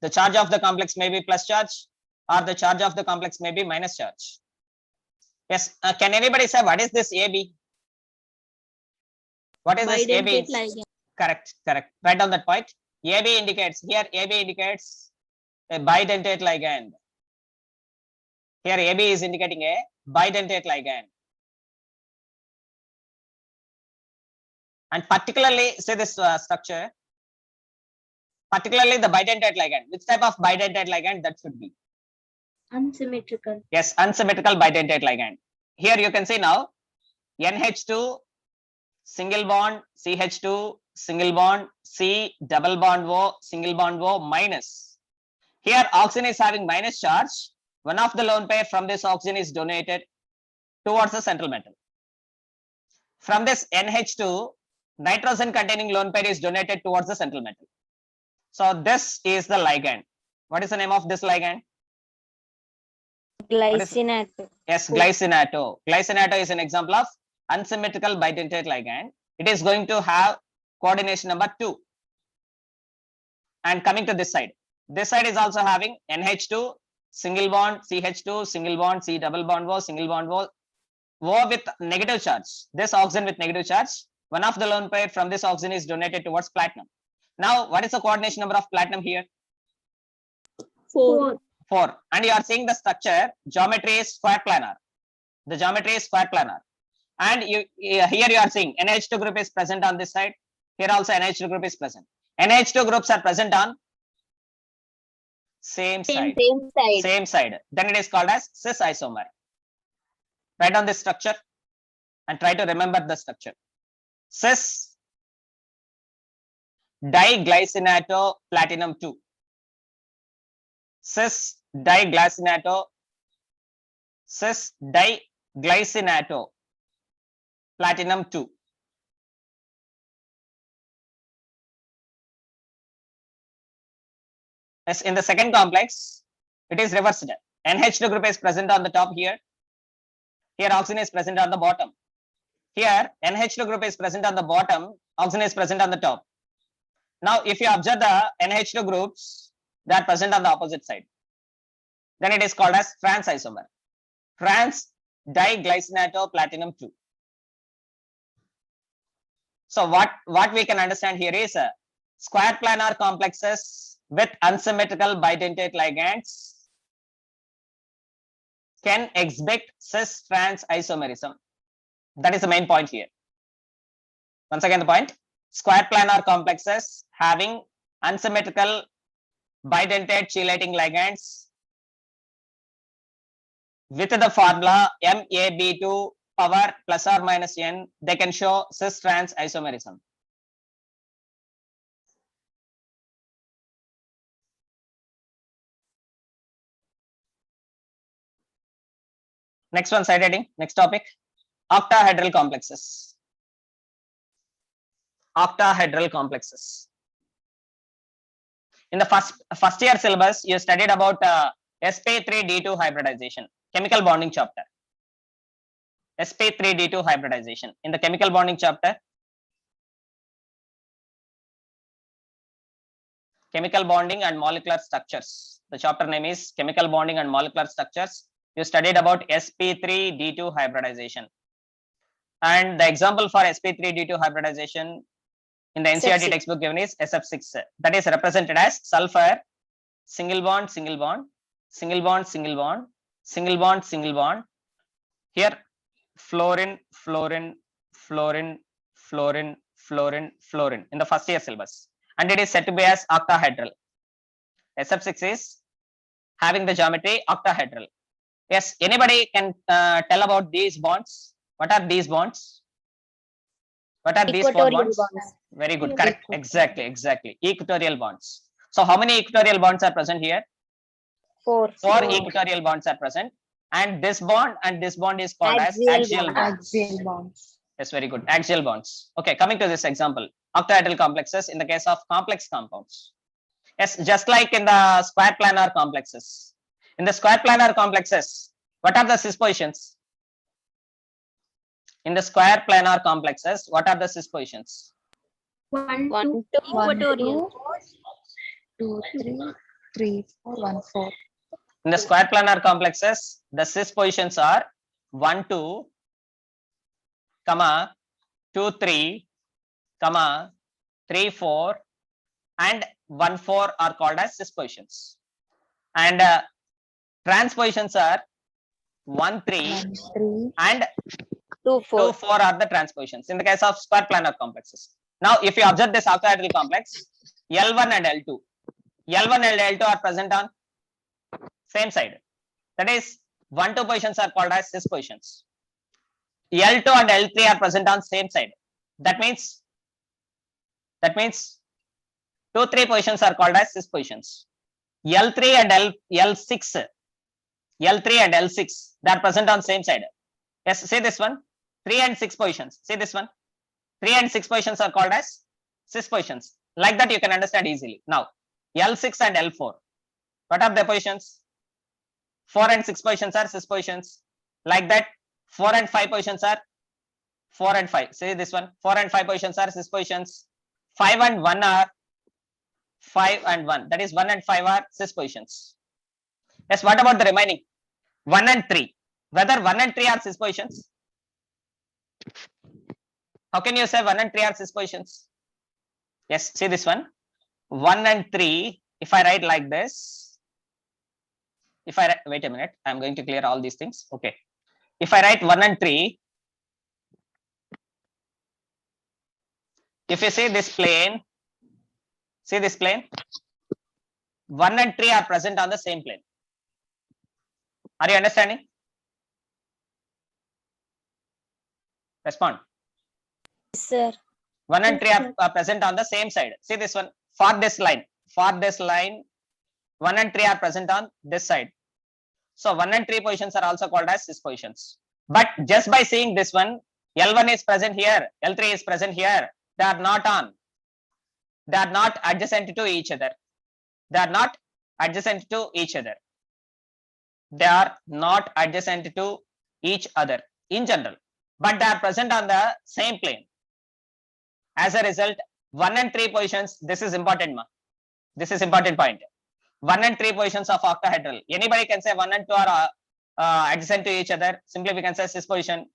The charge of the complex may be plus charge or the charge of the complex may be minus charge. Yes, can anybody say what is this AB? What is this AB? Bidentate ligand. Correct, correct. Write down that point. AB indicates, here AB indicates a bidentate ligand. Here AB is indicating a bidentate ligand. And particularly, say this structure, particularly the bidentate ligand. Which type of bidentate ligand that should be? Unsymmetrical. Yes, unsymmetrical bidentate ligand. Here you can see now, NH2 single bond CH2 single bond C double bond O single bond O minus. Here oxygen is having minus charge. One of the lone pair from this oxygen is donated towards the central metal. From this NH2, nitrogen containing lone pair is donated towards the central metal. So this is the ligand. What is the name of this ligand? Glycinato. Yes, glycinato. Glycinato is an example of unsymmetrical bidentate ligand. It is going to have coordination number 2. And coming to this side is also having NH2 single bond CH2 single bond C double bond O single bond O with negative charge. This oxygen with negative charge. One of the lone pair from this oxygen is donated towards platinum. Now, what is the coordination number of platinum here? 4. 4. And you are seeing the structure, geometry is square planar. The geometry is square planar. And here you are seeing NH2 group is present on this side. Here also NH2 group is present. NH2 groups are present on same side. Same side. Then it is called as cis isomer. Write down this structure and try to remember the structure. Cis diglycinato platinum 2. Cis diglycinato platinum 2. Yes, in the second complex, it is reversed. NH2 group is present on the top here. Here oxygen is present on the bottom. Here NH2 group is present on the bottom, oxygen is present on the top. Now, if you observe the NH2 groups, they are present on the opposite side. Then it is called as trans isomer. Trans diglycinato platinum 2. So what we can understand here is square planar complexes with unsymmetrical bidentate ligands can exhibit cis trans isomerism. That is the main point here. Once again, the point: square planar complexes having unsymmetrical bidentate chelating ligands with the formula MAB2 power plus or minus n, they can show cis trans isomerism. Next one, side heading, next topic, octahedral complexes. Octahedral complexes. In the first year syllabus, you studied about sp3d2 hybridization, chemical bonding chapter. sp3d2 hybridization. In the chemical bonding chapter, chemical bonding and molecular structures. The chapter name is chemical bonding and molecular structures. You studied about sp3d2 hybridization. And the example for sp3d2 hybridization in the NCERT textbook given is SF6. That is represented as sulfur, single bond, single bond, single bond, single bond, single bond, single bond. Here, fluorine, fluorine, fluorine, fluorine, fluorine, fluorine in the first year syllabus. And it is said to be as octahedral. SF6 is having the geometry octahedral. Yes, anybody can tell about these bonds? What are these bonds? What are these four bonds? Very good, correct. Exactly. Equatorial bonds. So how many equatorial bonds are present here? 4. 4 equatorial bonds are present. And this bond is called as axial bonds. Axial bonds. Yes, very good. Axial bonds. Okay, coming to this example, octahedral complexes in the case of complex compounds. Yes, just like in the square planar complexes. In the square planar complexes, what are the cis positions? In the square planar complexes, what are the cis positions? 1, 1, 2, 2. Equatorial. 2, 3, 3, 4, 1, 4. In the square planar complexes, the cis positions are 1, 2, comma, 2, 3, comma, 3, 4, and 1, 4 are called as cis positions. And trans positions are 1, 3, 1, 3. and 2, 4. 2, 4 are the trans positions in the case of square planar complexes. Now, if you observe this octahedral complex, L1 and L2, L1 and L2 are present on same side. That is, 1, 2 positions are called as cis positions. L2 and L3 are present on same side. That means 2, 3 positions are called as cis positions. L3 and L6, L3 and L6, they are present on same side. Yes, see this one, 3 and 6 positions. See this one, 3 and 6 positions are called as cis positions. Like that, you can understand easily. Now, L6 and L4, what are the positions? 4 and 6 positions are cis positions. Like that, 4 and 5 positions are 4 and 5. See this one, 4 and 5 positions are cis positions. 5 and 1 are 5 and 1. That is 1 and 5 are cis positions. Yes, what about the remaining? 1 and 3. Whether 1 and 3 are cis positions? How can you say 1 and 3 are cis positions? Yes, see this one. 1 and 3, if I write like this, wait a minute, I'm going to clear all these things. Okay. If I write 1 and 3, if you see this plane, 1 and 3 are present on the same plane. Are you understanding? Respond. Yes, sir. 1 and 3 are present on the same side. See this one, for this line, 1 and 3 are present on this side. So 1 and 3 positions are also called as cis positions. But just by seeing this one, L1 is present here, L3 is present here, they are not on. They are not adjacent to each other. They are not adjacent to each other. They are not adjacent to each other in general, but they are present on the same plane. As a result, 1 and 3 positions, this is important, this is important point. 1 and 3 positions of octahedral. Anybody can say 1 and 2 are adjacent to each other. Simply we can say cis position.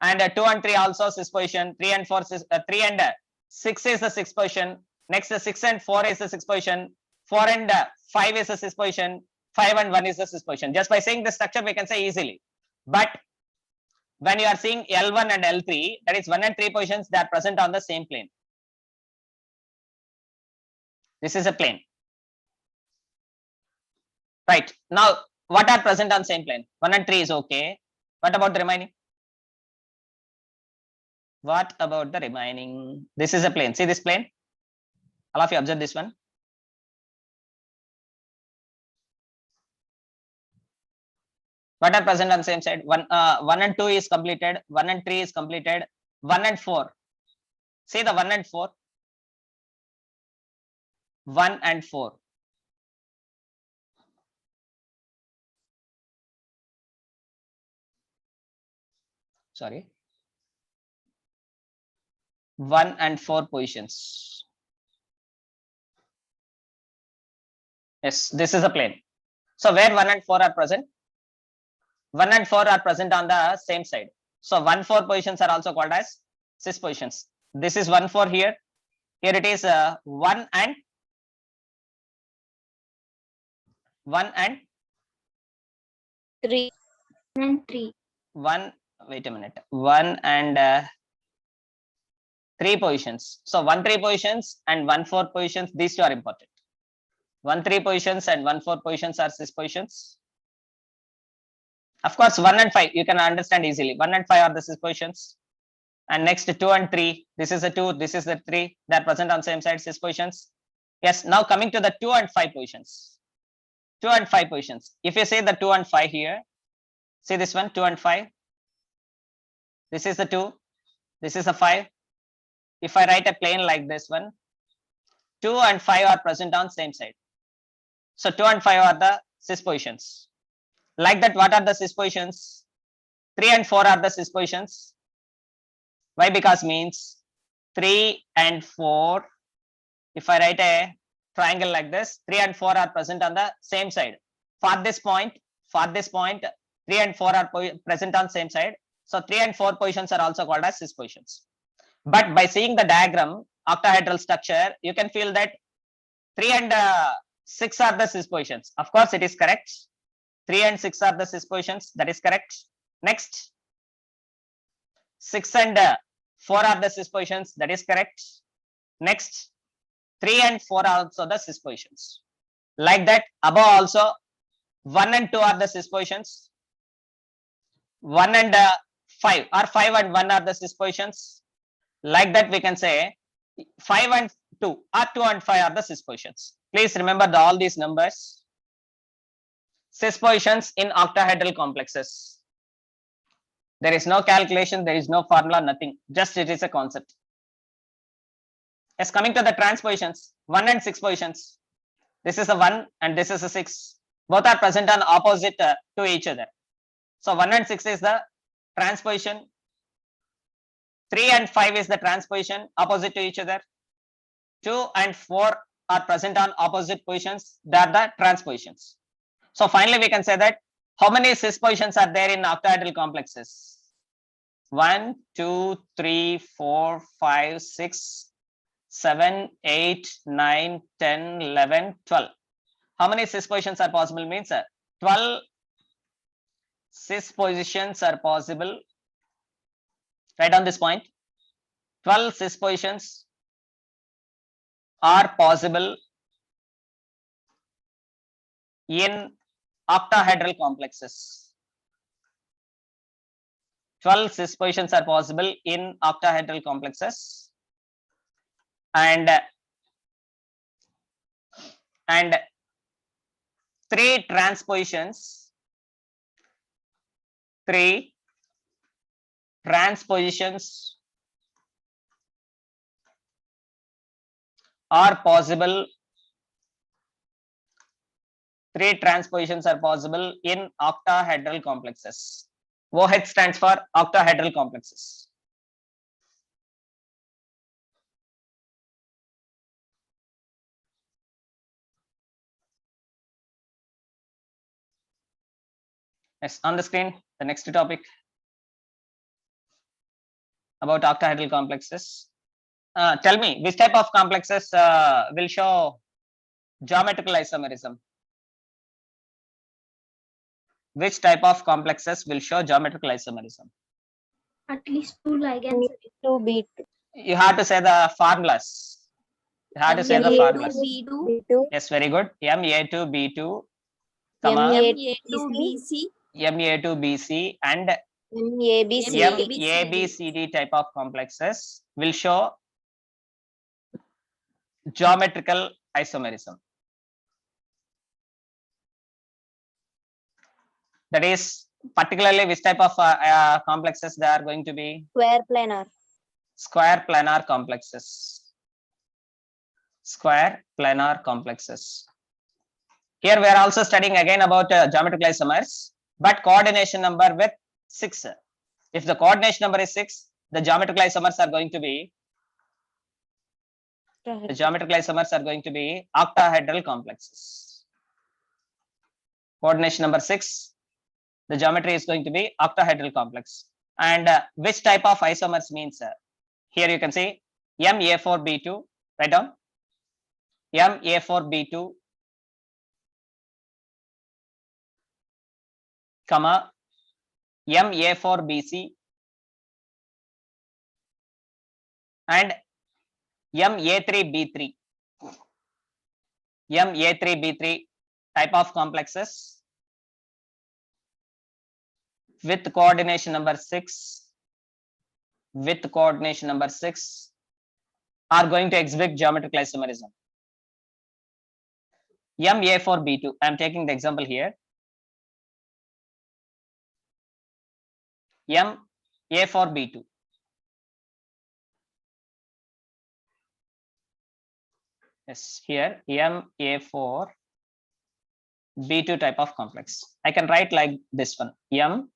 And 2 and 3 also cis position. 3 and 4, 3 and 6 is the 6th position. Next, 6 and 4 is the 6th position. 4 and 5 is the 6th position. 5 and 1 is the 6th position. Just by saying the structure, we can say easily. But when you are seeing L1 and L3, that is 1 and 3 positions, they are present on the same plane. This is a plane. Right. Now, what are present on same plane? 1 and 3 is okay. What about the remaining? What about the remaining? This is a plane. See this plane? All of you observe this one. What are present on same side? 1 and 2 is completed. 1 and 3 is completed. 1 and 4. See the 1 and 4. 1 and 4. Sorry. 1 and 4 positions. Yes, this is a plane. So where 1 and 4 are present? 1 and 4 are present on the same side. So 1, 4 positions are also called as cis positions. This is 1, 4 here. Here it is 1 and 3. And 3. 1. Wait a minute. 1 and 3 positions. So 1, 3 positions and 1, 4 positions. These two are important. 1, 3 positions and 1, 4 positions are cis positions. Of course, 1 and 5 you can understand easily. 1 and 5 are the cis positions. And next 2 and 3. This is the 2. This is the 3. They are present on same side, cis positions. Yes. Now coming to the 2 and 5 positions. 2 and 5 positions. If you say the 2 and 5 here, see this one, 2 and 5. This is the 2. This is a 5. If I write a plane like this one, 2 and 5 are present on same side. So 2 and 5 are the cis positions. Like that, what are the cis positions? 3 and 4 are the cis positions. Why? Because means 3 and 4. If I write a triangle like this, 3 and 4 are present on the same side. For this point, 3 and 4 are present on same side. So 3 and 4 positions are also called as cis positions. But by seeing the diagram, octahedral structure, you can feel that 3 and 6 are the cis positions. Of course, it is correct. 3 and 6 are the cis positions. That is correct. Next, 6 and 4 are the cis positions. That is correct. Next, 3 and 4 are also the cis positions. Like that, above also 1 and 2 are the cis positions. 1 and 5 or 5 and 1 are the cis positions. Like that, we can say 5 and 2 or 2 and 5 are the cis positions. Please remember all these numbers. Cis positions in octahedral complexes. There is no calculation, there is no formula, nothing. Just it is a concept. Yes, coming to the transpositions, 1 and 6 positions. This is a 1 and this is a 6. Both are present on opposite to each other. So 1 and 6 is the transposition. 3 and 5 is the transposition opposite to each other. 2 and 4 are present on opposite positions. They are the transpositions. So finally, we can say that how many cis positions are there in octahedral complexes? 1, 2, 3, 4, 5, 6, 7, 8, 9, 10, 11, 12. How many cis positions are possible? Means 12 cis positions are possible. Write down this point. 12 cis positions are possible in octahedral complexes. 12 cis positions are possible in octahedral complexes, and 3 transpositions are possible. 3 transpositions are possible in octahedral complexes. OH stands for octahedral complexes. Yes, on the screen, the next topic about octahedral complexes. Tell me, which type of complexes will show geometrical isomerism? Which type of complexes will show geometrical isomerism? At least 2 ligands. B2, You have to say the formulas. You have to say the MA2, formulas. B2, B2, Yes, very good. MA2, B2, comma, MA2, BC, MA2, BC, and MABCD. ABCD type of complexes will show geometrical isomerism. That is particularly which type of complexes they are going to be? Square planar. Square planar complexes. Square planar complexes. Here we are also studying again about geometrical isomers, but coordination number with 6. If the coordination number is 6, the geometrical isomers are going to be octahedral complexes. Coordination number 6, the geometry is going to be octahedral complex. And which type of isomers means? Here you can see MA4B2, write down MA4B2, comma MA4BC and MA3B3. MA3B3 type of complexes with coordination number 6 are going to exhibit geometrical isomerism. MA4B2, I am taking the example here. MA4B2. Yes, here MA4B2 type of complex. I can write like this one. M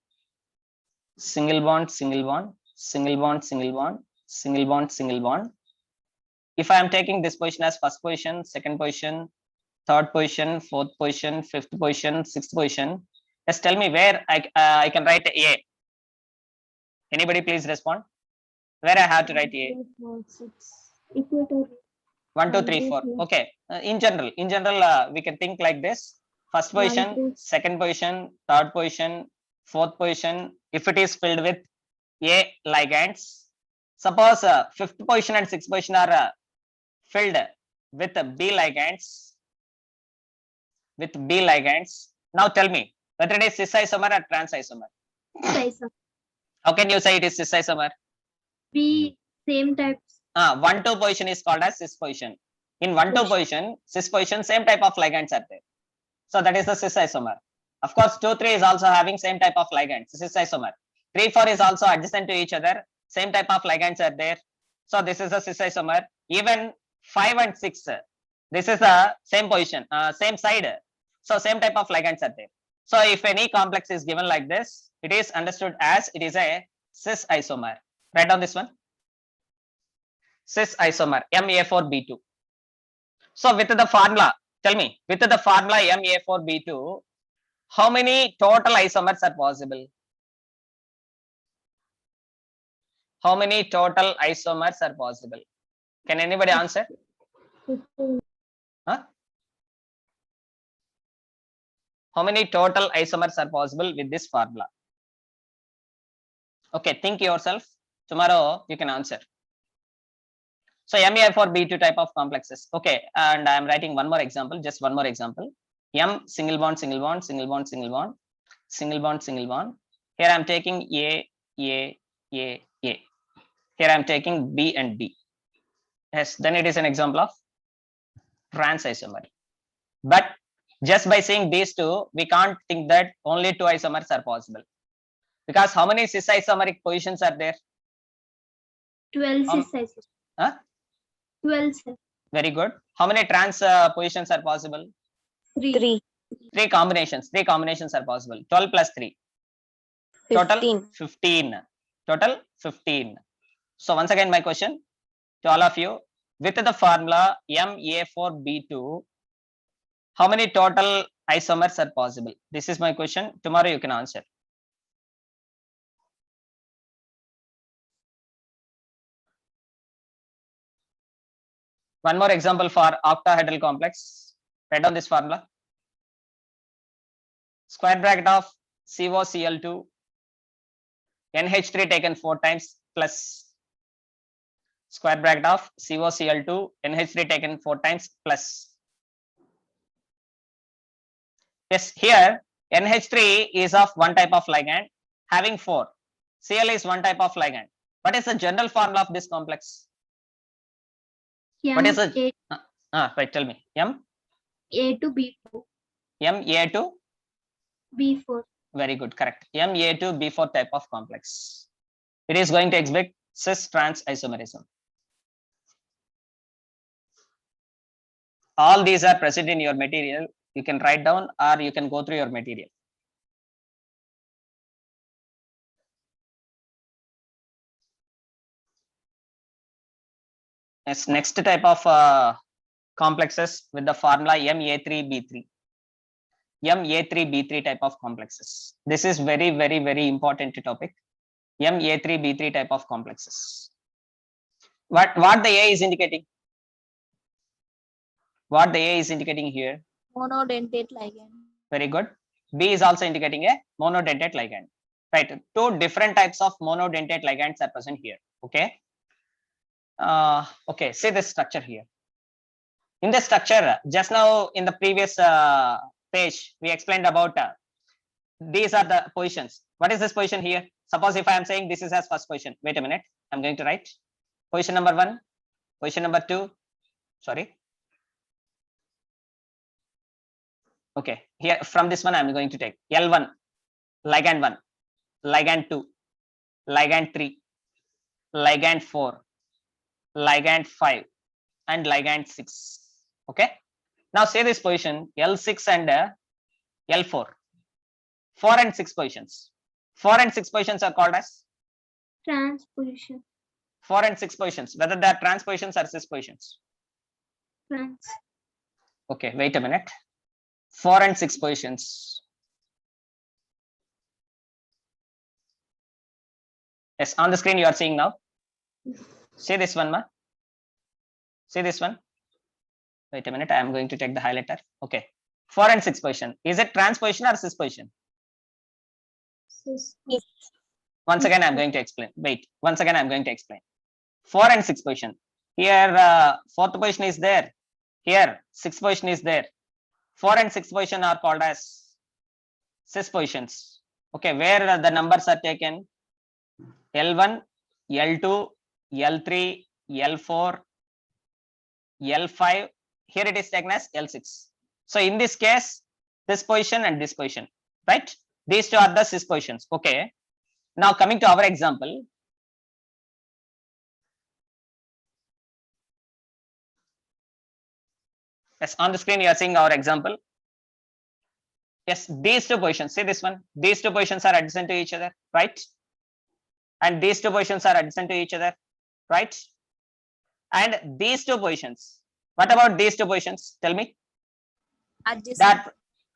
single bond, single bond, single bond, single bond, single bond, single bond. If I am taking this position as first position, second position, third position, fourth position, fifth position, sixth position, just tell me where I can write A. Anybody please respond? Where I have to write A? Equator. 1, 2, 3, 4. Okay. In general, we can think like this: first position, 1, 2. second position, third position, fourth position. If it is filled with A ligands, suppose fifth position and sixth position are filled with B ligands. Now tell me whether it is cis isomer or trans isomer. Isomer. How can you say it is cis isomer? B same types. 1, 2 position is called as cis position. In 1, 2 position, cis position, same type of ligands are there. So that is the cis isomer. Of course, 2, 3 is also having same type of ligands, cis isomer. 3, 4 is also adjacent to each other, same type of ligands are there. So this is a cis isomer. Even 5 and 6, this is the same position, same side. So same type of ligands are there. So if any complex is given like this, it is understood as it is a cis isomer. Write down this one. Cis isomer MA4B2. So with the formula, tell me, with the formula MA4B2, how many total isomers are possible? How many total isomers are possible? Can anybody answer? 15. Huh? How many total isomers are possible with this formula? Okay, think yourself. Tomorrow you can answer. So MA4B2 type of complexes. Okay, and I am writing one more example, just one more example. M single bond, single bond, single bond, single bond, single bond, single bond. Here I am taking A. Here I am taking B and B. Yes, then it is an example of trans isomer. But just by seeing these two, we can't think that only 2 isomers are possible. Because how many cis isomeric positions are there? 12 cis isomers. Huh? 12 cis. Very good. How many trans positions are possible? 3. 3 combinations. 3 combinations are possible. 12 plus 3. 15. Total 15. Total 15. So once again, my question to all of you, with the formula MA4B2, how many total isomers are possible? This is my question. Tomorrow you can answer. One more example for octahedral complex. Write down this formula. Square bracket of COCl2 NH3 taken 4 times plus square bracket of COCl2 NH3 taken 4 times plus. Yes, here NH3 is of one type of ligand having 4. Cl is one type of ligand. What is the general formula of this complex? What is the right? Tell me. A to B4. Ma to B4. very good, correct. Ma to B4 type of complex. It is going to exhibit cis trans isomerism. All these are present in your material. You can write down or you can go through your material. Yes, next type of complexes with the formula Ma3B3. Ma3B3 type of complexes. This is very, very, very important topic. Ma3B3 type of complexes. What the A is indicating? What the A is indicating here? Monodentate ligand. Very good. B is also indicating a monodentate ligand. Right. Two different types of monodentate ligands are present here. Okay. Okay. See this structure here. In the structure, just now in the previous page, we explained about these are the positions. What is this position here? Suppose if I am saying this is as first position. Wait a minute. I'm going to write position number 1, position number 2. Sorry. Okay, here from this one I'm going to take L1, ligand 1, ligand 2, ligand 3, ligand 4, ligand 5, and ligand 6. Okay. Now say this position L6 and L4. 4 and 6 positions. 4 and 6 positions are called as Transposition. 4 and 6 positions. Whether they are trans positions or cis positions. Trans. Okay, wait a minute. 4 and 6 positions. Yes, on the screen you are seeing now. See this one, ma. See this one. Wait a minute, I am going to take the highlighter. Okay, 4 and 6 position. Is it trans position or cis position? Cis. Once again, I am going to explain. Wait, once again, I am going to explain. 4 and 6 position. Here, 4th position is there. Here, 6th position is there. 4 and 6 position are called as cis positions. Okay, where the numbers are taken L1, L2, L3, L4, L5. Here it is taken as L6. So in this case, this position and this position, right? These two are the cis positions. Okay. Now coming to our example. Yes, on the screen you are seeing our example. Yes, these two positions. See this one. These two positions are adjacent to each other, right? And these two positions are adjacent to each other, right? And these two positions. What about these two positions? Tell me. Adjacent. That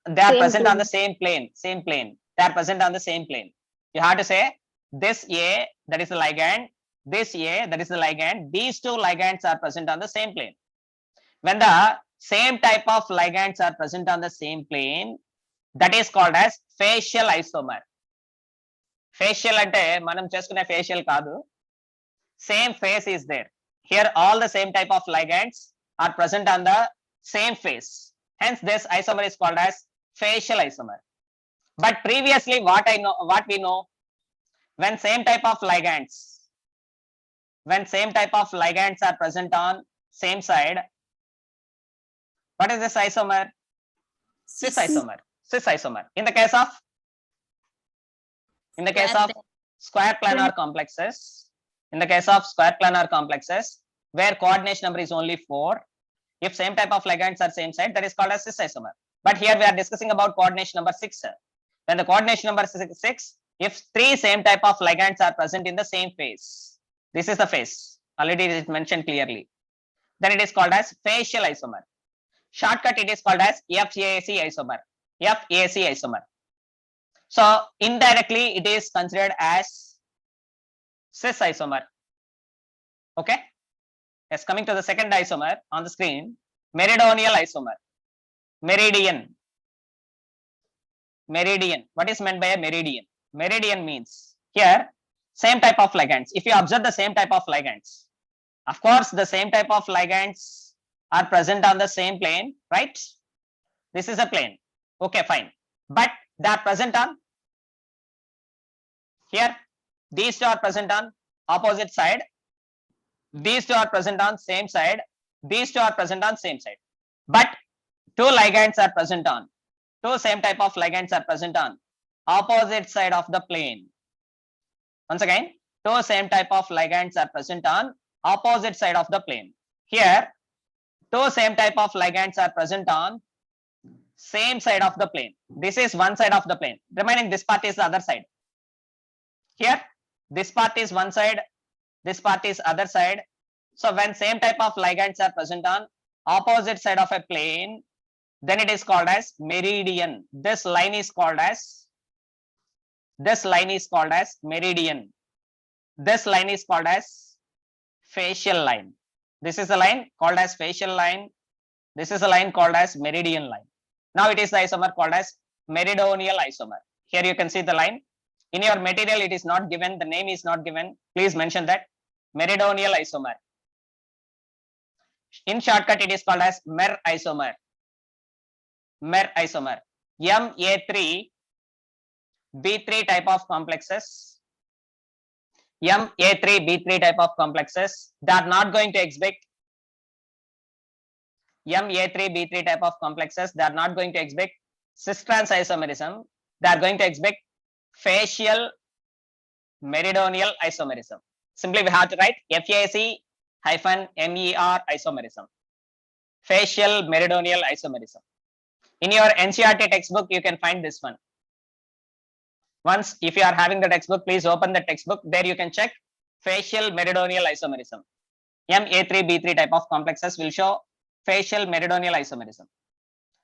they are Same present on plane. the same plane. Same plane. They are present on the same plane. You have to say this A, that is the ligand. This A, that is the ligand. These two ligands are present on the same plane. When the same type of ligands are present on the same plane, that is called as facial isomer. Facial ante manam cheskune facial kaadu. Same face is there. Here all the same type of ligands are present on the same face. Hence this isomer is called as facial isomer. But previously what we know, when same type of ligands are present on same side, what is this isomer? Cis isomer. Cis isomer. In the case of square planar complexes, where coordination number is only 4, if same type of ligands are same side, that is called as cis isomer. But here we are discussing about coordination number 6. When the coordination number 6, if 3 same type of ligands are present in the same phase, this is the phase, already it is mentioned clearly, then it is called as facial isomer. Shortcut, it is called as FAC isomer. FAC isomer. So indirectly it is considered as cis isomer. Okay. Yes, coming to the second isomer on the screen, meridional isomer. Meridian. What is meant by a meridian? Meridian means here Same type of ligands. If you observe the same type of ligands, of course, the same type of ligands are present on the same plane, right? This is a plane. Okay, fine. But they are present on here. These two are present on opposite side. These two are present on same side. These two are present on same side. But two ligands are present on. Two same type of ligands are present on opposite side of the plane. Once again, two same type of ligands are present on opposite side of the plane. Here, two same type of ligands are present on same side of the plane. This is one side of the plane. Remaining this part is the other side. Here, this part is one side, this part is other side. So when same type of ligands are present on opposite side of a plane, then it is called as meridian. This line is called as meridian. This line is called as facial line. This is a line called as facial line. This is a line called as meridian line. Now it is the isomer called as meridional isomer. Here you can see the line. In your material, it is not given. The name is not given. Please mention that meridional isomer. In shortcut, it is called as MER isomer. MER isomer. MA3 B3 type of complexes. MA3 B3 type of complexes. They are not going to exhibit MA3 B3 type of complexes. They are not going to exhibit cis-trans isomerism. They are going to exhibit facial meridional isomerism. Simply we have to write FAC-MER isomerism. Facial meridional isomerism. In your NCERT textbook, you can find this one. Once, if you are having the textbook, please open the textbook. There you can check facial meridional isomerism. MA3 B3 type of complexes will show facial meridional isomerism.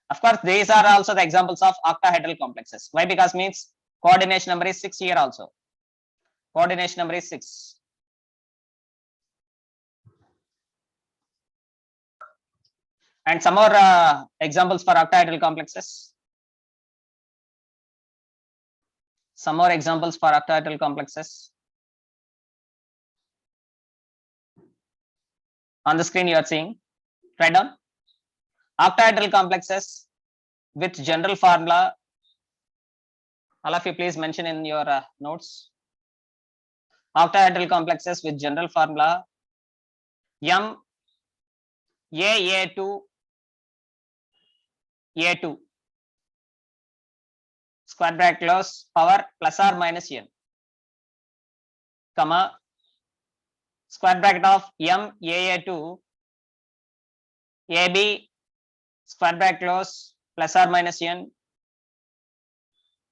Of course, these are also the examples of octahedral complexes. Why? Because means coordination number is 6 here also. Coordination number is 6. And some more examples for octahedral complexes. Some more examples for octahedral complexes. On the screen you are seeing. Write down. Octahedral complexes with general formula. All of you please mention in your notes. Octahedral complexes with general formula. M A2 A2 square bracket close power plus or minus n, comma square bracket of M AA2 AB square bracket close plus or minus n,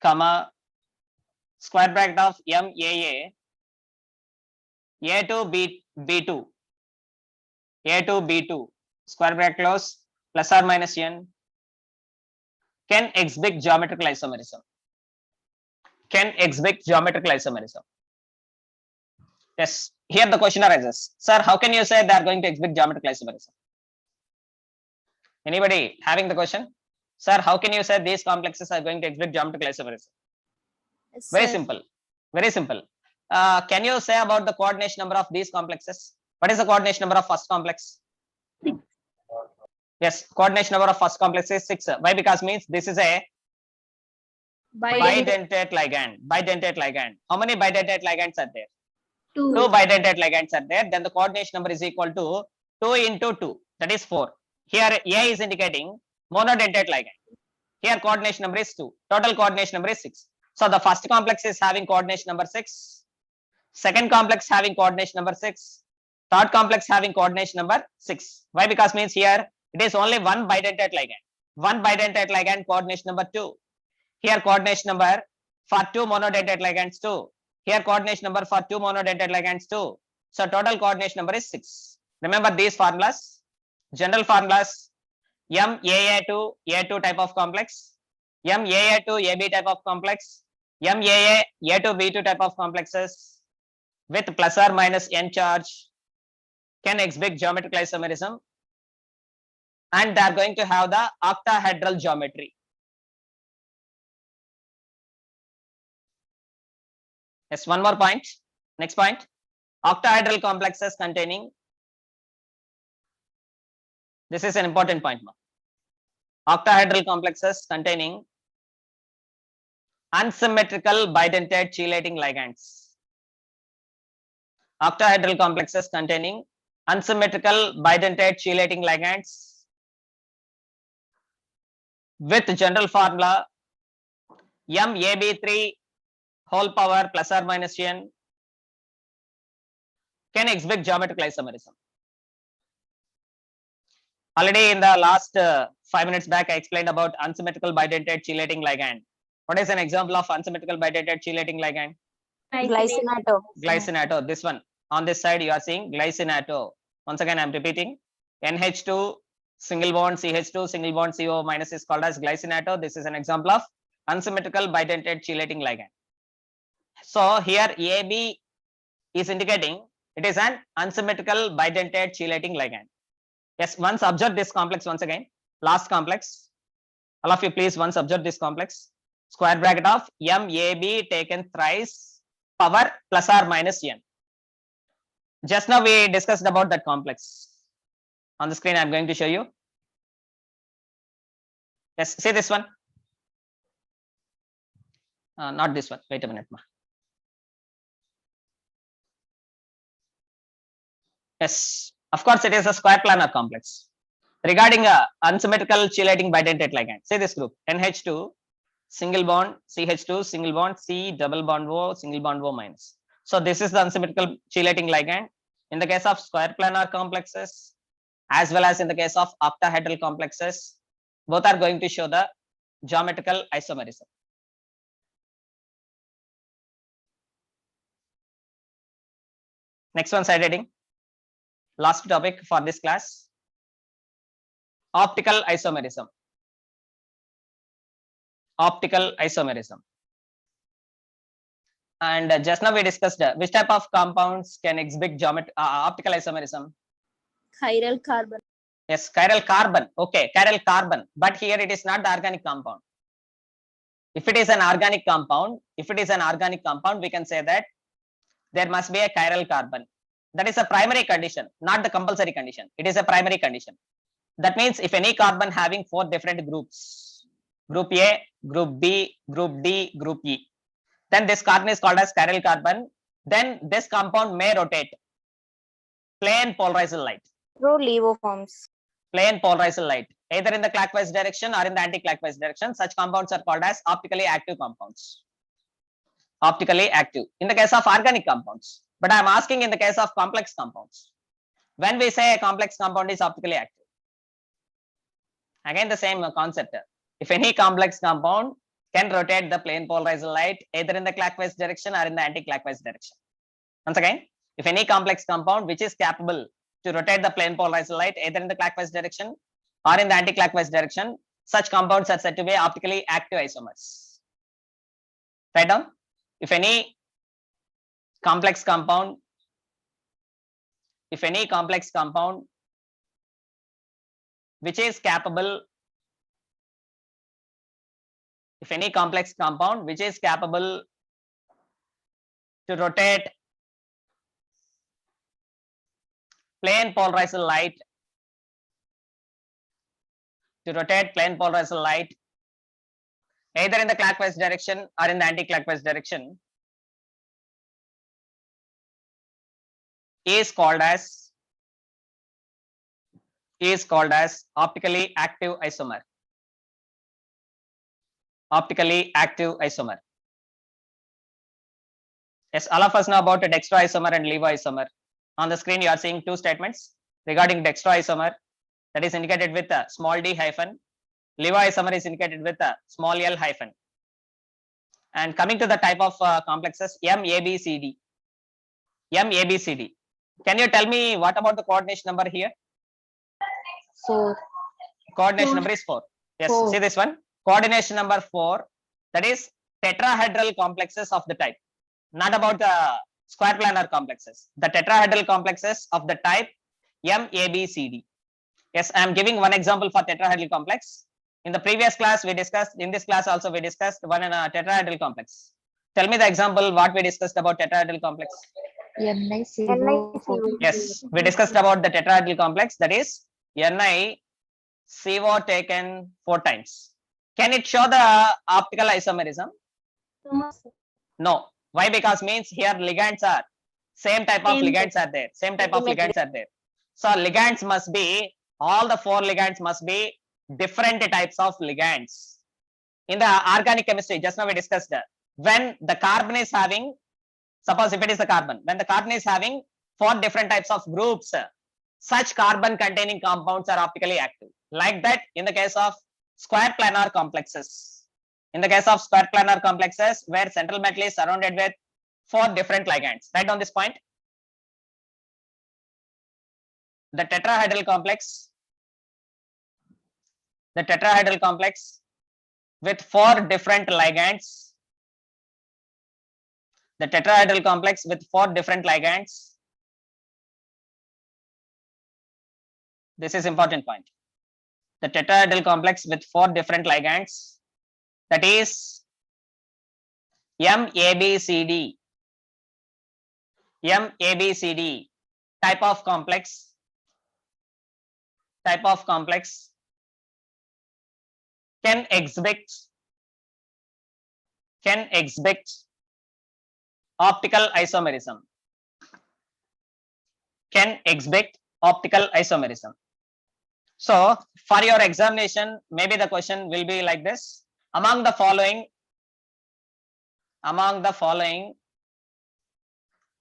comma square bracket of M AA A2 B2 A2 B2 square bracket close plus or minus n can exhibit geometrical isomerism. Can exhibit geometrical isomerism. Yes, here the question arises. Sir, how can you say they are going to exhibit geometrical isomerism? Anybody having the question? Sir, how can you say these complexes are going to exhibit geometrical isomerism? Yes, Very sir. simple. Very simple. Can you say about the coordination number of these complexes? What is the coordination number of first complex? 6. Yes, coordination number of first complex is 6. Why? Because means this is a bidentate ligand. Bidentate ligand. How many bidentate ligands are there? 2. 2 bidentate ligands are there. Then the coordination number is equal to 2 into 2. That is 4. Here A is indicating monodentate ligand. Here coordination number is 2. Total coordination number is 6. So the first complex is having coordination number 6. Second complex having coordination number 6. Third complex having coordination number 6. Why? Because means here it is only one bidentate ligand. One bidentate ligand coordination number 2. Here coordination number for 2 monodentate ligands 2. Here coordination number for 2 monodentate ligands 2. So total coordination number is 6. Remember these formulas. General formulas. MAA2 A2 type of complex. MAA2 AB type of complex. MAA A2 B2 type of complexes with plus or minus n charge can exhibit geometrical isomerism, and they are going to have the octahedral geometry. Yes, one more point. Next point, octahedral complexes containing, this is an important point. Octahedral complexes containing unsymmetrical bidentate chelating ligands. Octahedral complexes containing unsymmetrical bidentate chelating ligands with general formula MAB3 whole power plus or minus n can exhibit geometrical isomerism. Already in the last 5 minutes back, I explained about unsymmetrical bidentate chelating ligand. What is an example of unsymmetrical bidentate chelating ligand? Glycinato. Glycinato. This one. On this side, you are seeing glycinato. Once again, I am repeating. NH2 single bond CH2 single bond CO minus is called as glycinato. This is an example of unsymmetrical bidentate chelating ligand. So here AB is indicating it is an unsymmetrical bidentate chelating ligand. Yes, once observe this complex once again. Last complex. All of you please once observe this complex. Square bracket of MAB taken thrice power plus or minus n. Just now we discussed about that complex. On the screen I am going to show you. Yes, see this one. Not this one. Wait a minute. Yes, of course it is a square planar complex. Regarding a unsymmetrical chelating bidentate ligand, say this group NH2 single bond CH2 single bond C double bond O single bond O minus. So this is the unsymmetrical chelating ligand. In the case of square planar complexes as well as in the case of octahedral complexes, both are going to show the geometrical isomerism. Next one, side heading. Last topic for this class, optical isomerism. Optical isomerism. And just now we discussed which type of compounds can exhibit optical isomerism. Chiral carbon. Yes, chiral carbon. Okay, chiral carbon. But here it is not the organic compound. If it is an organic compound, we can say that there must be a chiral carbon. That is a primary condition, not the compulsory condition. It is a primary condition. That means if any carbon having 4 different groups, group A, group B, group D, group E, then this carbon is called as chiral carbon. Then this compound may rotate plane polarized light. Through LEVO forms. Plane polarized light, either in the clockwise direction or in the anti-clockwise direction. Such compounds are called as optically active compounds. Optically active in the case of organic compounds. But I am asking in the case of complex compounds. When we say a complex compound is optically active, again the same concept. If any complex compound can rotate the plane polarized light either in the clockwise direction or in the anti-clockwise direction. Once again, if any complex compound which is capable to rotate the plane polarized light either in the clockwise direction or in the anti-clockwise direction, such compounds are said to be optically active isomers. Write down. If any complex compound, which is capable, to rotate plane polarized light, either in the clockwise direction or in the anti-clockwise direction, is called as optically active isomer. Optically active isomer. Yes, all of us know about a dextroisomer and levoisomer. On the screen, you are seeing 2 statements regarding dextroisomer, that is indicated with a small d hyphen. Levoisomer is indicated with a small l hyphen. And coming to the type of complexes, MABCD. Can you tell me what about the coordination number here? 4. Coordination number is 4. Yes, 4. see this one. Coordination number 4, that is tetrahedral complexes of the type, not about the square planar complexes. The tetrahedral complexes of the type MABCD. Yes, I am giving one example for tetrahedral complex. In the previous class we discussed, in this class also we discussed one tetrahedral complex. Tell me the example what we discussed about tetrahedral complex. NiCO4. Yes, we discussed about the tetrahedral complex, that is NiCO taken 4 times. Can it show the optical isomerism? No, sir. No. Why? Because means here ligands are same type of Same ligands are there. Same type of ligands are there. So ligands must be, all the 4 ligands must be different types of ligands. In the organic chemistry, just now we discussed, when the carbon is having, suppose if it is the carbon, when the carbon is having 4 different types of groups, such carbon containing compounds are optically active. Like that in the case of square planar complexes. In the case of square planar complexes where central metal is surrounded with 4 different ligands. Write down this point. The tetrahedral complex with 4 different ligands. The tetrahedral complex with 4 different ligands. This is important point. The tetrahedral complex with 4 different ligands, that is MABCD. MABCD type of complex can exhibit optical isomerism. So for your examination, maybe the question will be like this: among the following,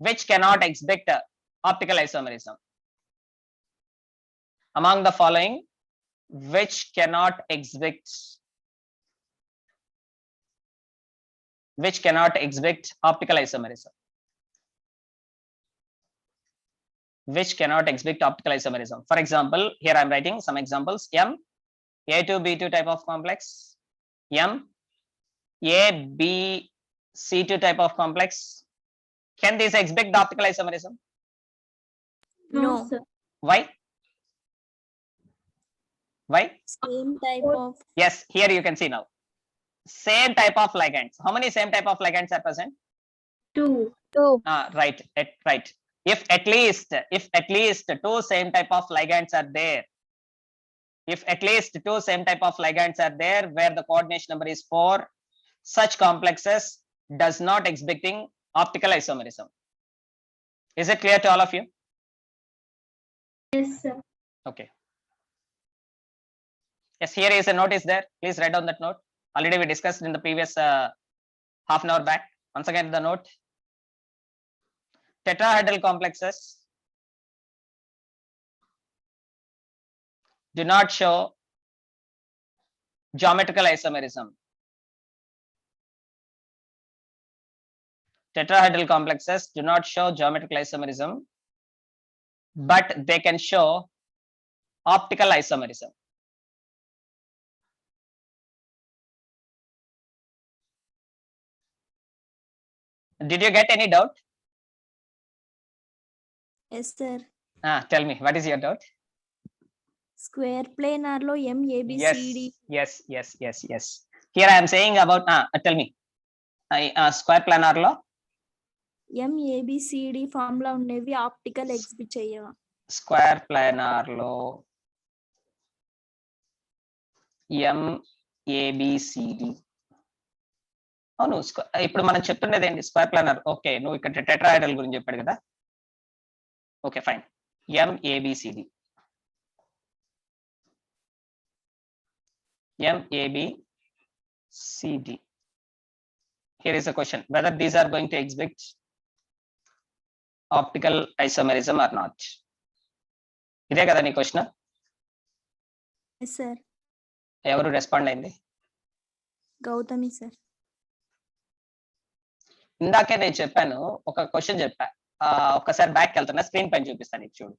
which cannot exhibit optical isomerism? Among the following, which cannot exhibit optical isomerism? Which cannot exhibit optical isomerism? For example, here I am writing some examples. A2B2 type of complex, MABC2 type of complex. Can these exhibit the optical isomerism? No, No. sir. Why? Same type of Yes, here you can see now. Same type of ligands. How many same type of ligands are present? 2. Right. If at least 2 same type of ligands are there, where the coordination number is 4, such complexes does not exhibiting optical isomerism. Is it clear to all of you? Yes, sir. Okay. Yes, here is a note is there. Please write down that note. Already we discussed in the previous half an hour back. Once again, the note. Tetrahedral complexes do not show geometrical isomerism. Tetrahedral complexes do not show geometrical isomerism, but they can show optical isomerism. Did you get any doubt? yes, sir. Tell me, what is your doubt? Square planar lo MABCD. Yes. Here I am saying about, tell me, square planar law. MABCD formula ఉండేవి optical exhibit చేయవా? Square planar లో MABCD. అవును, ఇప్పుడు మనం చెప్తున్నది ఏంటి? Square planar. Okay, నువ్వు ఇక్కడ టెట్రాహెడ్రల్ గురించి చెప్పాడు కదా. Okay, fine. MABCD. Here is a question: whether these are going to exhibit optical isomerism or not. ఇదే కదా నీ క్వశ్చన్? Yes sir. ఎవరు రెస్పాండ్ అయింది? గౌతమి సార్. ఇందాకే నేను చెప్పాను, ఒక క్వశ్చన్ చెప్పా. ఒక్కసారి బ్యాక్ వెళ్తున్నా, స్క్రీన్ పైన చూపిస్తాను. ఇది చూడు,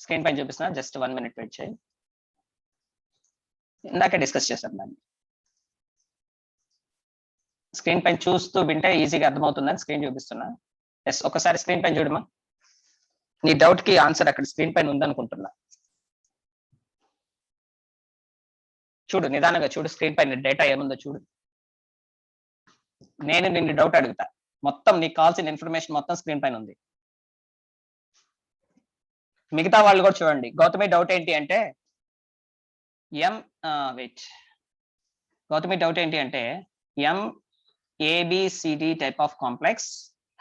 స్క్రీన్ పైన చూపిస్తున్నా. జస్ట్ 1 minute వెయిట్ చేయి. ఇందాకే డిస్కస్ చేశాను దాన్ని. స్క్రీన్ పైన చూస్తూ వింటే ఈజీగా అర్థమవుతుందని స్క్రీన్ చూపిస్తున్నా. ఎస్, ఒకసారి స్క్రీన్ పైన చూడమా. నీ డౌట్ కి ఆన్సర్ అక్కడ స్క్రీన్ పైన ఉందనుకుంటున్నా. చూడు, నిదానంగా చూడు, స్క్రీన్ పైన డేటా ఏముందో చూడు. నేను నిన్ను డౌట్ అడుగుతా, మొత్తం నీకు కావాల్సిన ఇన్ఫర్మేషన్ మొత్తం స్క్రీన్ పైన ఉంది. మిగతా వాళ్ళు కూడా చూడండి. గౌతమి డౌట్ ఏంటి అంటే గౌతమి డౌట్ ఏంటి అంటే ABCD type of complex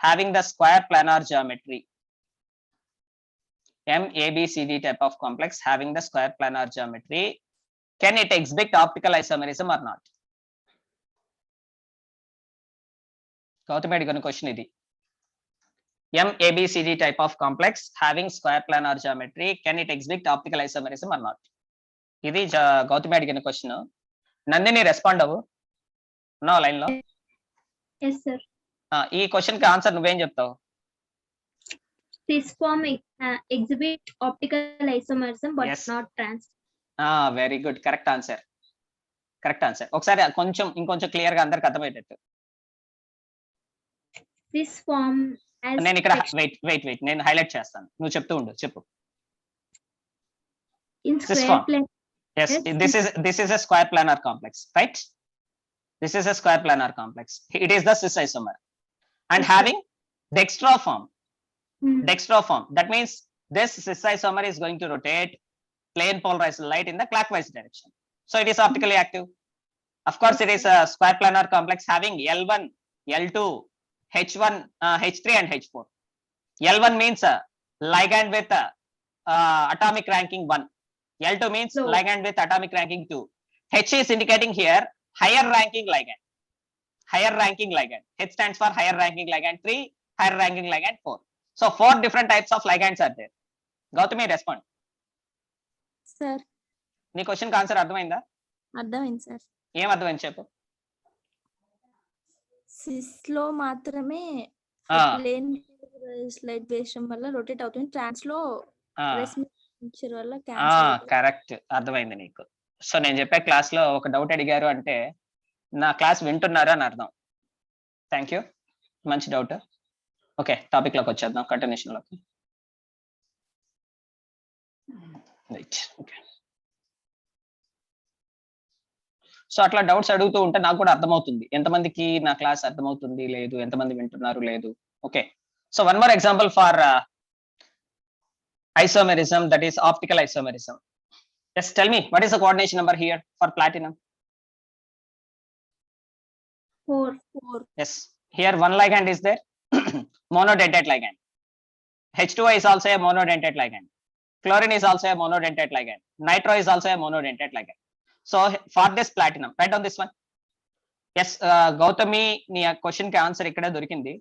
having the square planar geometry. ABCD type of complex having the square planar geometry, can it exhibit optical isomerism or not? Gautam adigana question idi. ABCD type of complex having square planar geometry, can it exhibit optical isomerism or not? Idi Gautam adigana question. Nandini respond avu. No line lo. Yes, sir. ఈ question కి answer నువ్వేం చెప్తావు? This form exhibit optical isomerism but Yes. not trans. Very good, correct answer. ఒకసారి ఇంకొంచెం clear గా అందరికి అర్థమయ్యేటట్టు. This form as నేను ఇక్కడ text వెయిట్ నేను హైలైట్ చేస్తాను, నువ్వు చెప్తూ ఉండు. చెప్పు. in this square form. plane. Yes, Yes. this is a square planar complex, right? This is a square planar complex. It is the cis isomer and Yes, sir. having dextroform. Hmm. Dextroform, that means this cis isomer is going to rotate plane polarized light in the clockwise direction, so it is optically active. Of course, it is a square planar complex having L1, L2, H1, H3 and H4. L1 means ligand with atomic ranking 1. L2 means No. ligand with atomic ranking 2. H is indicating here higher ranking ligand. H stands for higher ranking ligand 3, higher ranking ligand 4. So 4 different types of ligands are there. Gautami, respond. Sir నీ question కి answer అర్థమైందా? అర్థమైంది sir. ఏం అర్థమైంది చెప్పు. Sys లో మాత్రమే ఆ. ప్లేన్ లైట్ వేయడం వల్ల రొటేట్ అవుతుంది. ట్రాన్స్ లో మిక్చర్ వల్ల క్యాన్సిల్ అవుతుంది. కరెక్ట్, అర్థమైంది నీకు. సో నేను చెప్పే క్లాస్ లో ఒక డౌట్ అడిగారు అంటే నా క్లాస్ వింటున్నారా అని అర్థం. థ్యాంక్ యూ, మంచి డౌట్. ఓకే, టాపిక్ లోకి వచ్చేద్దాం, కంటిన్యూషన్ లోకి. Right, okay. సో అట్లా డౌట్స్ అడుగుతూ ఉంటే నాకు కూడా అర్థమవుతుంది ఎంతమందికి నా క్లాస్ అర్థమవుతుంది లేదు, ఎంతమంది వింటున్నారు లేదు. Okay, so one more example for isomerism, that is optical isomerism. Just tell me, what is the coordination number here for platinum? 4. Yes, here one ligand is there, monodentate ligand. H2O is also a monodentate ligand. Chlorine is also a monodentate ligand. Nitro is also a monodentate ligand. So for this platinum, write down this one. Yes, Gautami, నీ question కి answer ఇక్కడే దొరికింది.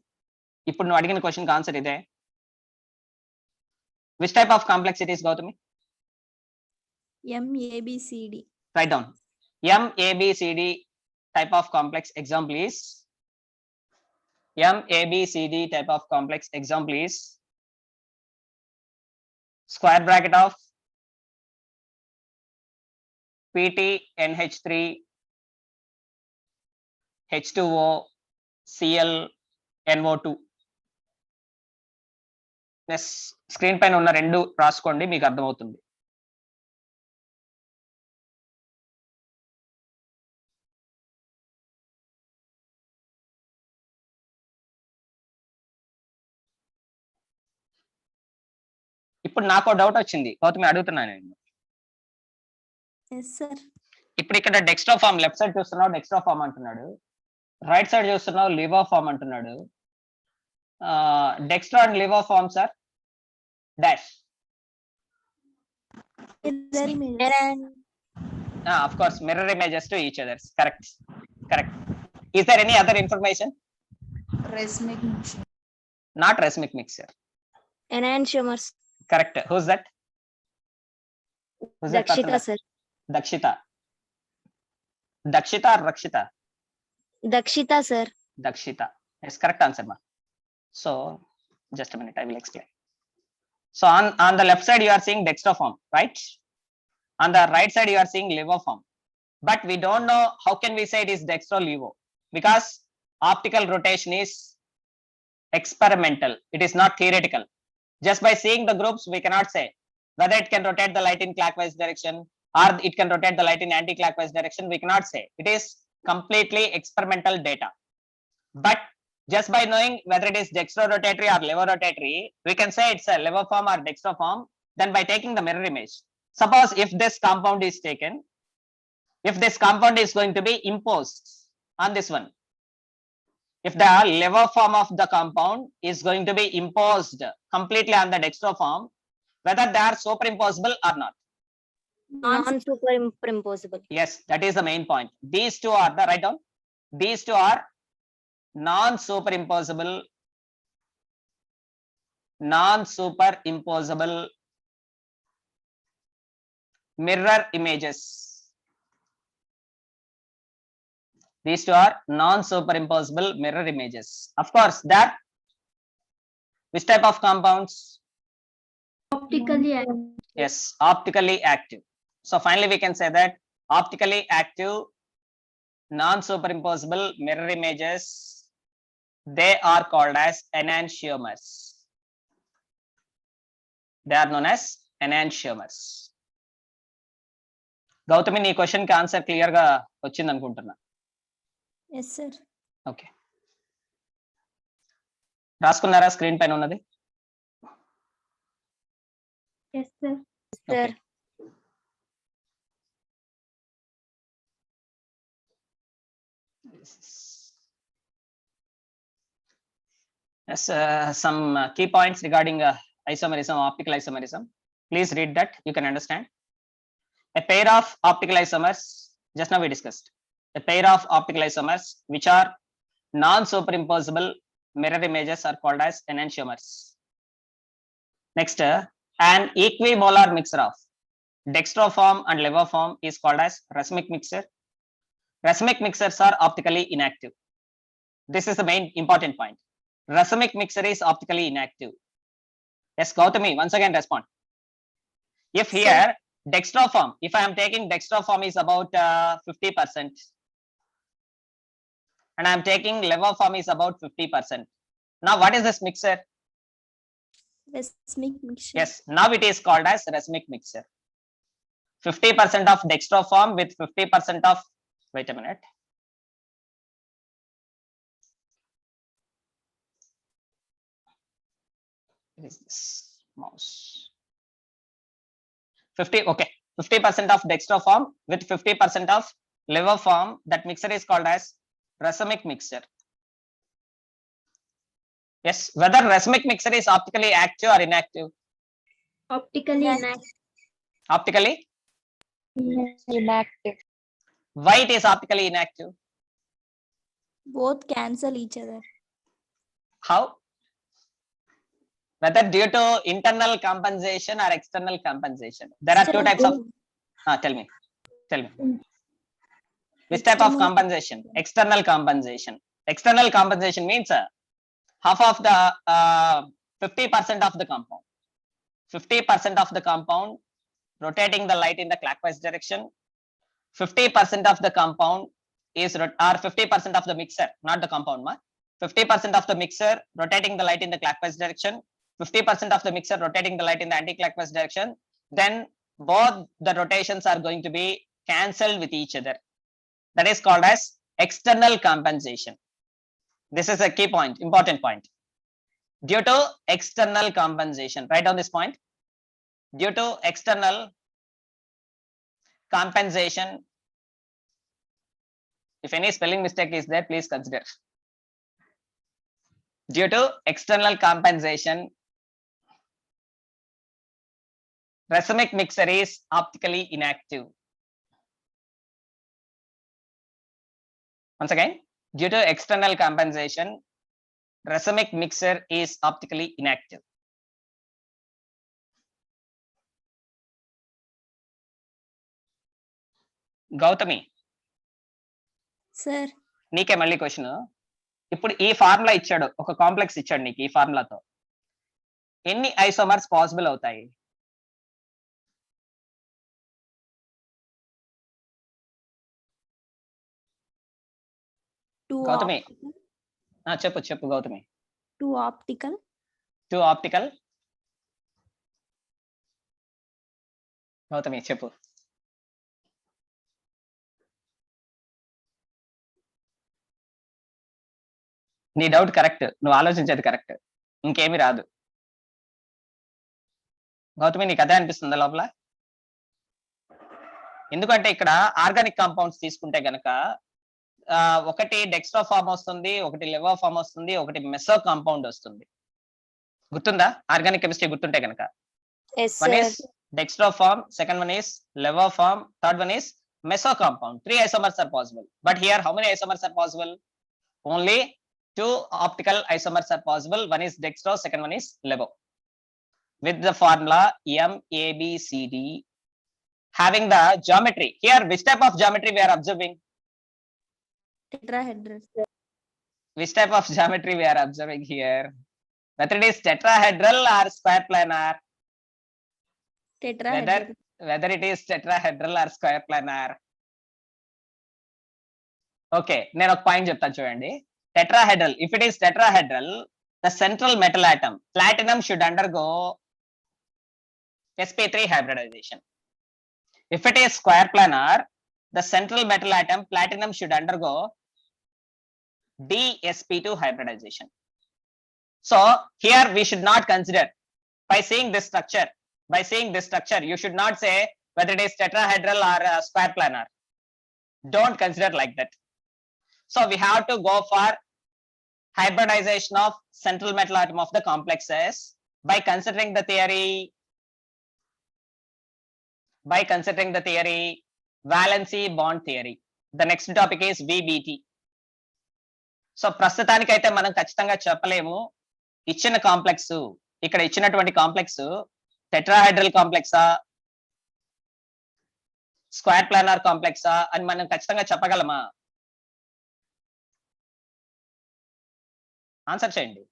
ఇప్పుడు నువ్వు అడిగిన question కి answer ఇదే. Which type of complex it is, Gautami? MABCD. Write down. MABCD type of complex example is MABCD type of complex example is square bracket of PT-NH3 H2O Cl NO2. Screen పైన ఉన్న రెండు రాసుకోండి, మీకు అర్థమవుతుంది. ఇప్పుడు నాకు doubt వచ్చింది, గౌతమి అడుగుతున్నాను నేను. Yes sir. ఇప్పుడు ఇక్కడ డెక్స్ట్రోఫార్మ్ లెఫ్ట్ సైడ్ చూస్తున్నావు డెక్స్ట్రోఫార్మ్ అంటున్నాడు, రైట్ సైడ్ చూస్తున్నావు లివోఫార్మ్ అంటున్నాడు. Dextro and levo form sir dash. Of course, mirror images to each others. Correct. Is there any other information? Racemic mixture. Not racemic mixture. Enantiomers. Correct. Who's that? Dakshita, sir. Dakshita or Rakshita? Dakshita, sir. Dakshita. Yes, correct answer, ma. So just a minute, I will explain. So on the left side you are seeing dextroform, right? On the right side you are seeing livoform, but we don't know how can we say it is dextro livo, because optical rotation is experimental, it is not theoretical. Just by seeing the groups we cannot say whether it can rotate the light in clockwise direction or it can rotate the light in anti-clockwise direction. We cannot say. It is completely experimental data. But just by knowing whether it is dextrorotatory or levorotatory, we can say it's a lever form or dextro form. Then by taking the mirror image, suppose if this compound is taken, if this compound is going to be imposed on this one, if the lever form of the compound is going to be imposed completely on the dextro form, whether they are superimposable or not. Non-superimposable. Yes, that is the main point. These two are the, write down, these two are non-superimposable mirror images. These two are non-superimposable mirror images. Of course, that which type of compounds? Optically active. Yes, optically active. So finally we can say that optically active non-superimposable mirror images, they are called as enantiomers. They are known as enantiomers. Gautami, నీ question కి answer clear గా వచ్చింది అనుకుంటున్నా. Yes sir. Okay, రాసుకున్నారా screen పైన ఉన్నది? Yes, sir. Sir. Yes, some key points regarding isomerism, optical isomerism. Please read that, you can understand. A pair of optical isomers, just now we discussed, a pair of optical isomers which are non-superimposable mirror images are called as enantiomers. Next, an equimolar mixture of dextroform and levoform is called as racemic mixture. Racemic mixtures are optically inactive. This is the main important point. Racemic mixture is optically inactive. Yes, Gautami, once again respond. If here dextroform, if I am taking dextroform is about 50%, and I am taking levoform is about 50%. Now what is this mixture? Racemic mixture. Yes, now it is called as racemic mixture. 50% of dextroform with 50% of, wait a minute. What is this mouse? 50, okay. 50% of dextroform with 50% of levoform, that mixture is called as racemic mixture. Yes, whether racemic mixture is optically active or inactive? Optically inactive. Optically? Inactive. Why it is optically inactive? Both cancel each other. How? Whether due to internal compensation or external compensation. There are two types of, tell me. Which type of compensation? External compensation. External compensation means half of the 50% of the compound. 50% of the compound rotating the light in the clockwise direction. 50% of the compound is, or 50% of the mixer, not the compound. 50% of the mixer rotating the light in the clockwise direction. 50% of the mixer rotating the light in the anti-clockwise direction. Then both the rotations are going to be cancelled with each other. That is called as external compensation. This is a key point, important point. Due to external compensation, write down this point. Due to external compensation, if any spelling mistake is there, please consider. Due to external compensation, racemic mixture is optically inactive. Once again, due to external compensation, racemic mixture is optically inactive. Gautami, sir నీకే మళ్ళీ question. ఇప్పుడు ఈ formula ఇచ్చాడు, ఒక complex ఇచ్చాడు నీకు. ఈ ఫార్ములాతో ఎన్ని ఐసోమర్స్ పాసిబుల్ అవుతాయి? గౌతమి చెప్పు గౌతమి. 2 optical. 2 optical. గౌతమి చెప్పు. నీ డౌట్ కరెక్ట్, నువ్వు ఆలోచించేది కరెక్ట్, ఇంకేమీ రాదు. గౌతమి నీకు అదే అనిపిస్తుందా లోపల? ఎందుకంటే ఇక్కడ ఆర్గానిక్ కాంపౌండ్స్ తీసుకుంటే గనక ఒకటి డెక్స్ట్రో ఫార్మ్ వస్తుంది, ఒకటి లివో ఫార్మ్ వస్తుంది, ఒకటి మెసో కాంపౌండ్ వస్తుంది. గుర్తుందా ఆర్గానిక్ కెమిస్ట్రీ గుర్తుంటే గనక? Yes, One sir. is dextro form, second one is levo form, third one is meso compound. 3 isomers are possible. But here how many isomers are possible? Only 2 optical isomers are possible. One is dextro, second one is levo. With the formula MABCD, having the geometry. Here which type of geometry we are observing? Tetrahedral. Which type of geometry we are observing here? Whether it is tetrahedral or square planar? Tetrahedral. Whether it is tetrahedral or square planar. Okay, నేను ఒక point చెప్తాను చూడండి. Tetrahedral, if it is tetrahedral, the central metal atom platinum should undergo sp3 hybridization. If it is square planar, the central metal atom platinum should undergo dsp2 hybridization. So here we should not consider, by seeing this structure, you should not say whether it is tetrahedral or square planar. Don't consider like that. So we have to go for hybridization of central metal atom of the complexes by considering the theory, valency bond theory. The next topic is VBT. So ప్రస్తుతానికైతే మనం ఖచ్చితంగా చెప్పలేము ఇచ్చిన complex, ఇక్కడ ఇచ్చినటువంటి complex tetrahedral కాంప్లెక్సా, square planar కాంప్లెక్సా అని మనం ఖచ్చితంగా చెప్పగలమా? ఆన్సర్ చేయండి.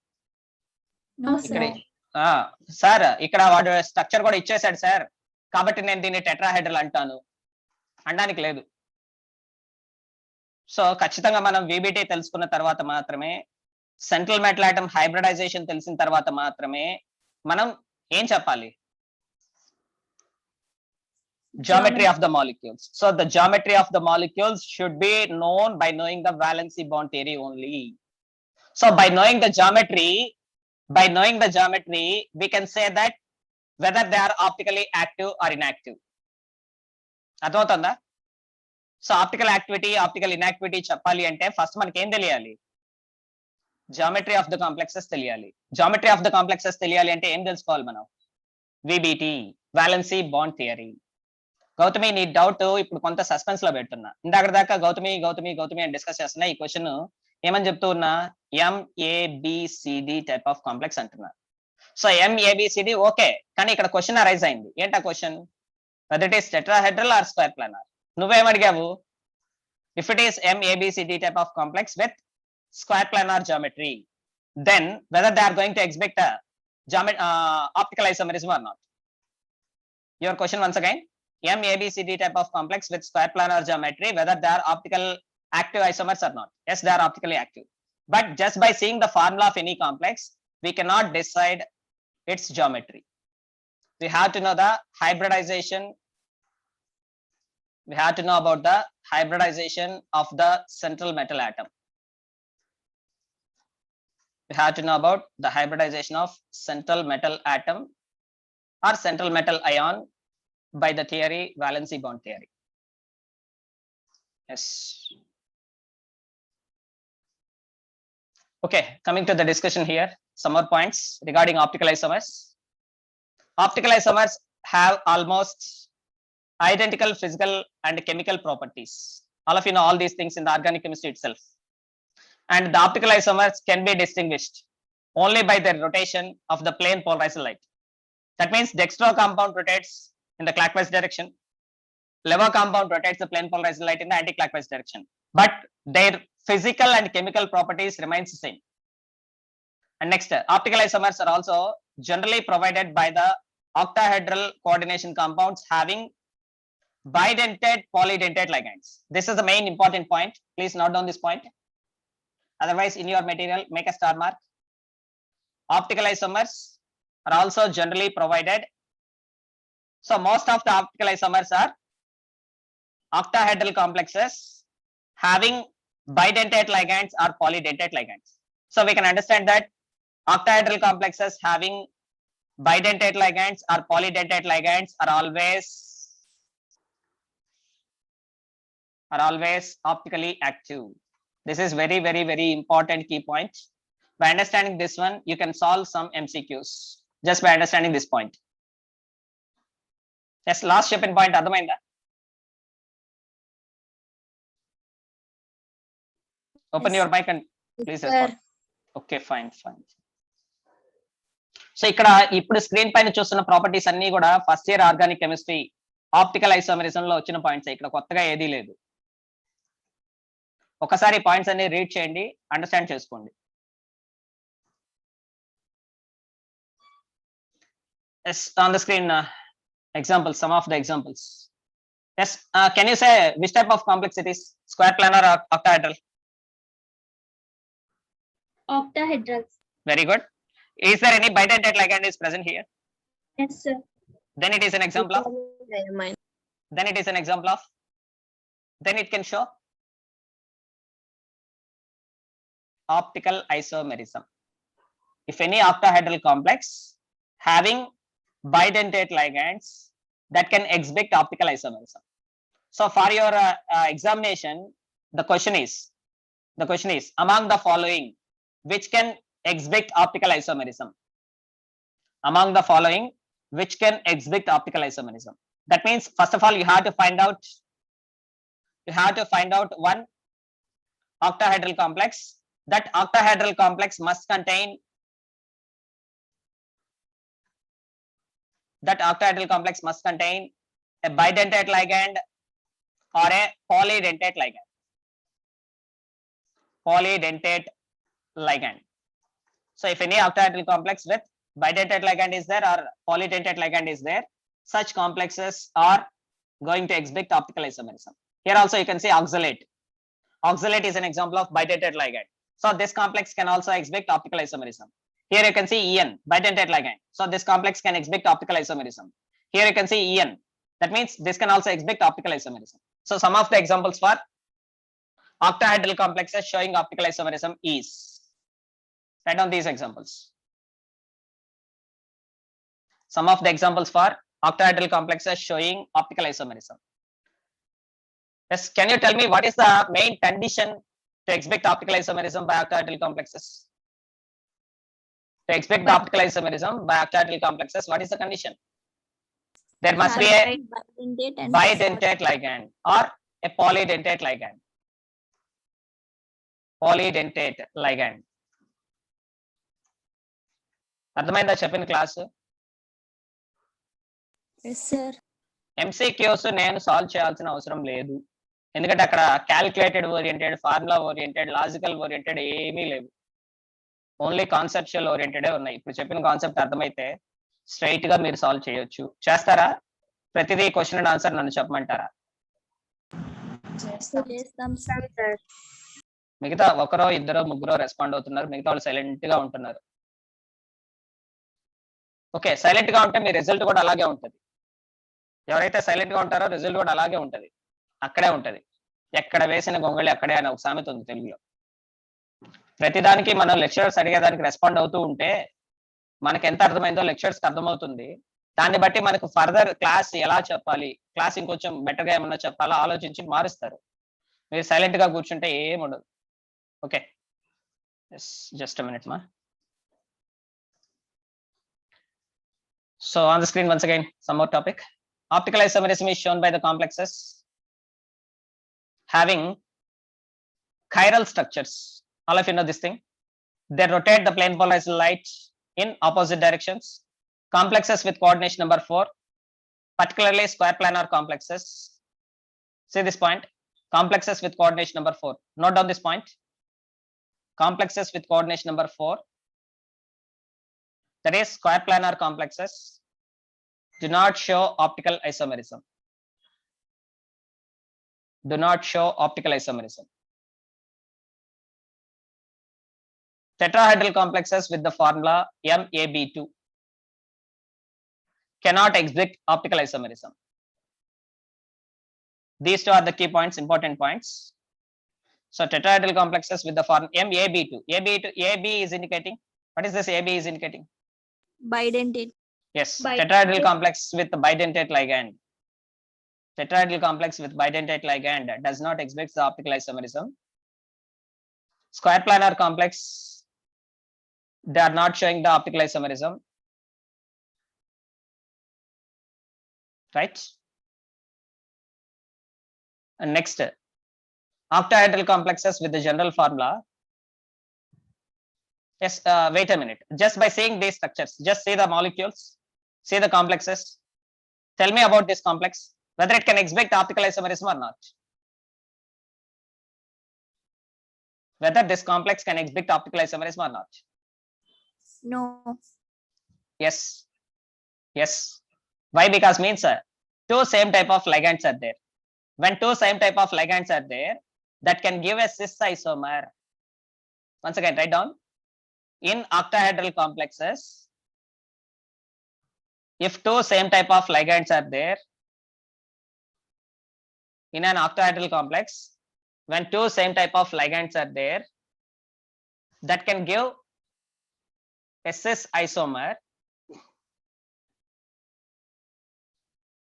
No, ఇక్కడ sir. సార్ ఇక్కడ వాడు స్ట్రక్చర్ కూడా ఇచ్చేసాడు సార్, కాబట్టి నేను దీన్ని టెట్రాహైడ్రల్ అంటాను అనడానికి లేదు. సో ఖచ్చితంగా మనం VBT తెలుసుకున్న తర్వాత మాత్రమే, సెంట్రల్ మెటల్ ఆటమ్ హైబ్రిడైజేషన్ తెలిసిన తర్వాత మాత్రమే మనం ఏం చెప్పాలి? Geometry of the molecules. So the geometry of the molecules should be known by knowing the valency bond theory only. So by knowing the geometry, we can say that whether they are optically active or inactive. అర్థమవుతుందా? So optical activity, optical inactivity చెప్పాలి అంటే first మనకి ఏం తెలియాలి? Geometry of the complexes తెలియాలి. Geometry of the complexes తెలియాలి అంటే ఏం తెలుసుకోవాలి మనం? VBT, valency bond theory. Gautami నీ డౌట్ ఇప్పుడు కొంత సస్పెన్స్ లో పెడుతున్నా. ఇందాక దాకా గౌతమి అని డిస్కస్ చేస్తున్నా. ఈ క్వశ్చన్ ఏమని చెప్తూ ఉన్నా? MABCD టైప్ ఆఫ్ కాంప్లెక్స్ అంటున్నా. సో MABCD ఓకే, కానీ ఇక్కడ క్వశ్చన్ అరైజ్ అయింది. ఏంటా question? whether it is tetrahedral or square planar. నువ్వేం అడిగావు? if it is MABCD type of complex with square planar geometry, then whether they are going to exhibit optical isomerism or not. Your question once again, MABCD type of complex with square planar geometry, whether they are optical active isomers or not. Yes, they are optically active, but just by seeing the formula of any complex, we cannot decide its geometry. We have to know the hybridization. We have to know about the hybridization of the central metal atom. We have to know about the hybridization of central metal atom or central metal ion by the theory valency bond theory. Yes. Okay, coming to the discussion here, some more points regarding optical isomers. Optical isomers have almost identical physical and chemical properties. All of you know all these things in the organic chemistry itself. And the optical isomers can be distinguished only by the rotation of the plane polarized light. That means dextro compound rotates in the clockwise direction. Levo compound rotates the plane polarized light in the anti-clockwise direction. But their physical and chemical properties remains the same. And next, optical isomers are also generally provided by the octahedral coordination compounds having bidentate polydentate ligands. This is the main important point. Please note down this point. Otherwise, in your material, make a star mark. Optical isomers are also generally provided. So most of the optical isomers are octahedral complexes having bidentate ligands or polydentate ligands. So we can understand that octahedral complexes having bidentate ligands or polydentate ligands are always optically active. This is very, very, very important key point. By understanding this one, you can solve some MCQs just by understanding this point. Yes, last step in point అర్థమైందా? Open Yes. your mic and please Sir. respond. Okay, fine. So ఇక్కడ ఇప్పుడు screen పైన చూస్తున్న properties అన్ని కూడా first year organic chemistry optical isomerism లో వచ్చిన points. ఇక్కడ కొత్తగా ఏదీ లేదు. ఒకసారి పాయింట్స్ అన్ని రీడ్ చేయండి, అండర్స్టాండ్ చేసుకోండి. Yes, on the screen, examples, some of the examples. Yes, can you say which type of complex it is? Square, planar, or octahedral? Octahedral. Very good. Is there any bidentate ligand is present here? Yes, sir. Then it is an example of. Diamine. Then it is an example of. Then it can show optical isomerism. If any octahedral complex having bidentate ligands that can exhibit optical isomerism. So for your examination, the question is among the following which can exhibit optical isomerism? Among the following which can exhibit optical isomerism? That means first of all you have to find out one octahedral complex. That octahedral complex must contain a bidentate ligand or a polydentate ligand. So if any octahedral complex with bidentate ligand is there or polydentate ligand is there, such complexes are going to exhibit optical isomerism. Here also you can see oxalate. Oxalate is an example of bidentate ligand. So this complex can also exhibit optical isomerism. Here you can see En, bidentate ligand. So this complex can exhibit optical isomerism. Here you can see En. That means this can also exhibit optical isomerism. So some of the examples for octahedral complexes showing optical isomerism is. Write down these examples. Some of the examples for octahedral complexes showing optical isomerism. Yes, can you tell me what is the main condition to exhibit optical isomerism by octahedral complexes? To exhibit the optical isomerism by octahedral complexes, what is the condition? There must be a bidentate ligand or a polydentate ligand. అర్థమైందా చెప్పిన class? Yes, sir. MCQs నేను solve చేయాల్సిన అవసరం లేదు, ఎందుకంటే అక్కడ calculated oriented, formula oriented, logical oriented ఏమీ లేవు. ఓన్లీ కాన్సెప్చువల్ ఓరియంటెడే ఉన్నాయి. ఇప్పుడు చెప్పిన కాన్సెప్ట్ అర్థమైతే స్ట్రైట్ గా మీరు సాల్వ్ చేయొచ్చు. చేస్తారా? ప్రతిదీ క్వశ్చన్ అండ్ ఆన్సర్ నన్ను చెప్పమంటారా? చేస్తాం సార్. మిగతా ఒకరో ఇద్దరో ముగ్గురో రెస్పాండ్ అవుతున్నారు, మిగతా వాళ్ళు సైలెంట్ గా ఉంటున్నారు. ఓకే, సైలెంట్ గా ఉంటే మీ రిజల్ట్ కూడా అలాగే ఉంటుంది. ఎవరైతే సైలెంట్ గా ఉంటారో రిజల్ట్ కూడా అలాగే ఉంటది, అక్కడే ఉంటది. ఎక్కడ వేసిన గొంగళి అక్కడే అని ఒక సామెత ఉంది తెలుగులో. ప్రతిదానికి మనం లెక్చరర్స్ అడిగేదానికి రెస్పాండ్ అవుతూ ఉంటే మనకి ఎంత అర్థమైందో లెక్చరర్స్ కి అర్థమవుతుంది. దాన్ని బట్టి మనకు ఫర్దర్ క్లాస్ ఎలా చెప్పాలి, క్లాస్ ఇంకొంచెం బెటర్ గా ఏమన్నా చెప్పాలా ఆలోచించి మారుస్తారు. మీరు సైలెంట్ గా కూర్చుంటే ఏముండదు. ఓకే, జస్ట్ అ మినిట్ మా. So on the screen once again some more topic. Optical isomerism is shown by the complexes having chiral structures. All of you know this thing. They rotate the plane polarized light in opposite directions. Complexes with coordination number 4, particularly square planar complexes. See this point, complexes with coordination number 4. Note down this point. Complexes with coordination number 4, that is square planar complexes, do not show optical isomerism. Do not show optical isomerism. Tetrahedral complexes with the formula MAB2 cannot exhibit optical isomerism. These two are the key points, important points. So tetrahedral complexes with the form MAB2. AB is indicating, what is this AB is indicating? Bidentate. Yes, Bidentate. tetrahedral complex with bidentate ligand. Tetrahedral complex with bidentate ligand does not exhibit the optical isomerism. Square planar complex, they are not showing the optical isomerism. Right? And next, octahedral complexes with the general formula. Yes, wait a minute. Just by saying these structures, just say the molecules, see the complexes. Tell me about this complex, whether it can exhibit optical isomerism or not. Whether this complex can exhibit optical isomerism or not. No. Yes. Yes. Why? Because means two same type of ligands are there. When two same type of ligands are there, that can give a cis isomer. Once again, write down. In octahedral complexes, if two same type of ligands are there, in an octahedral complex, when two same type of ligands are there, that can give a cis isomer.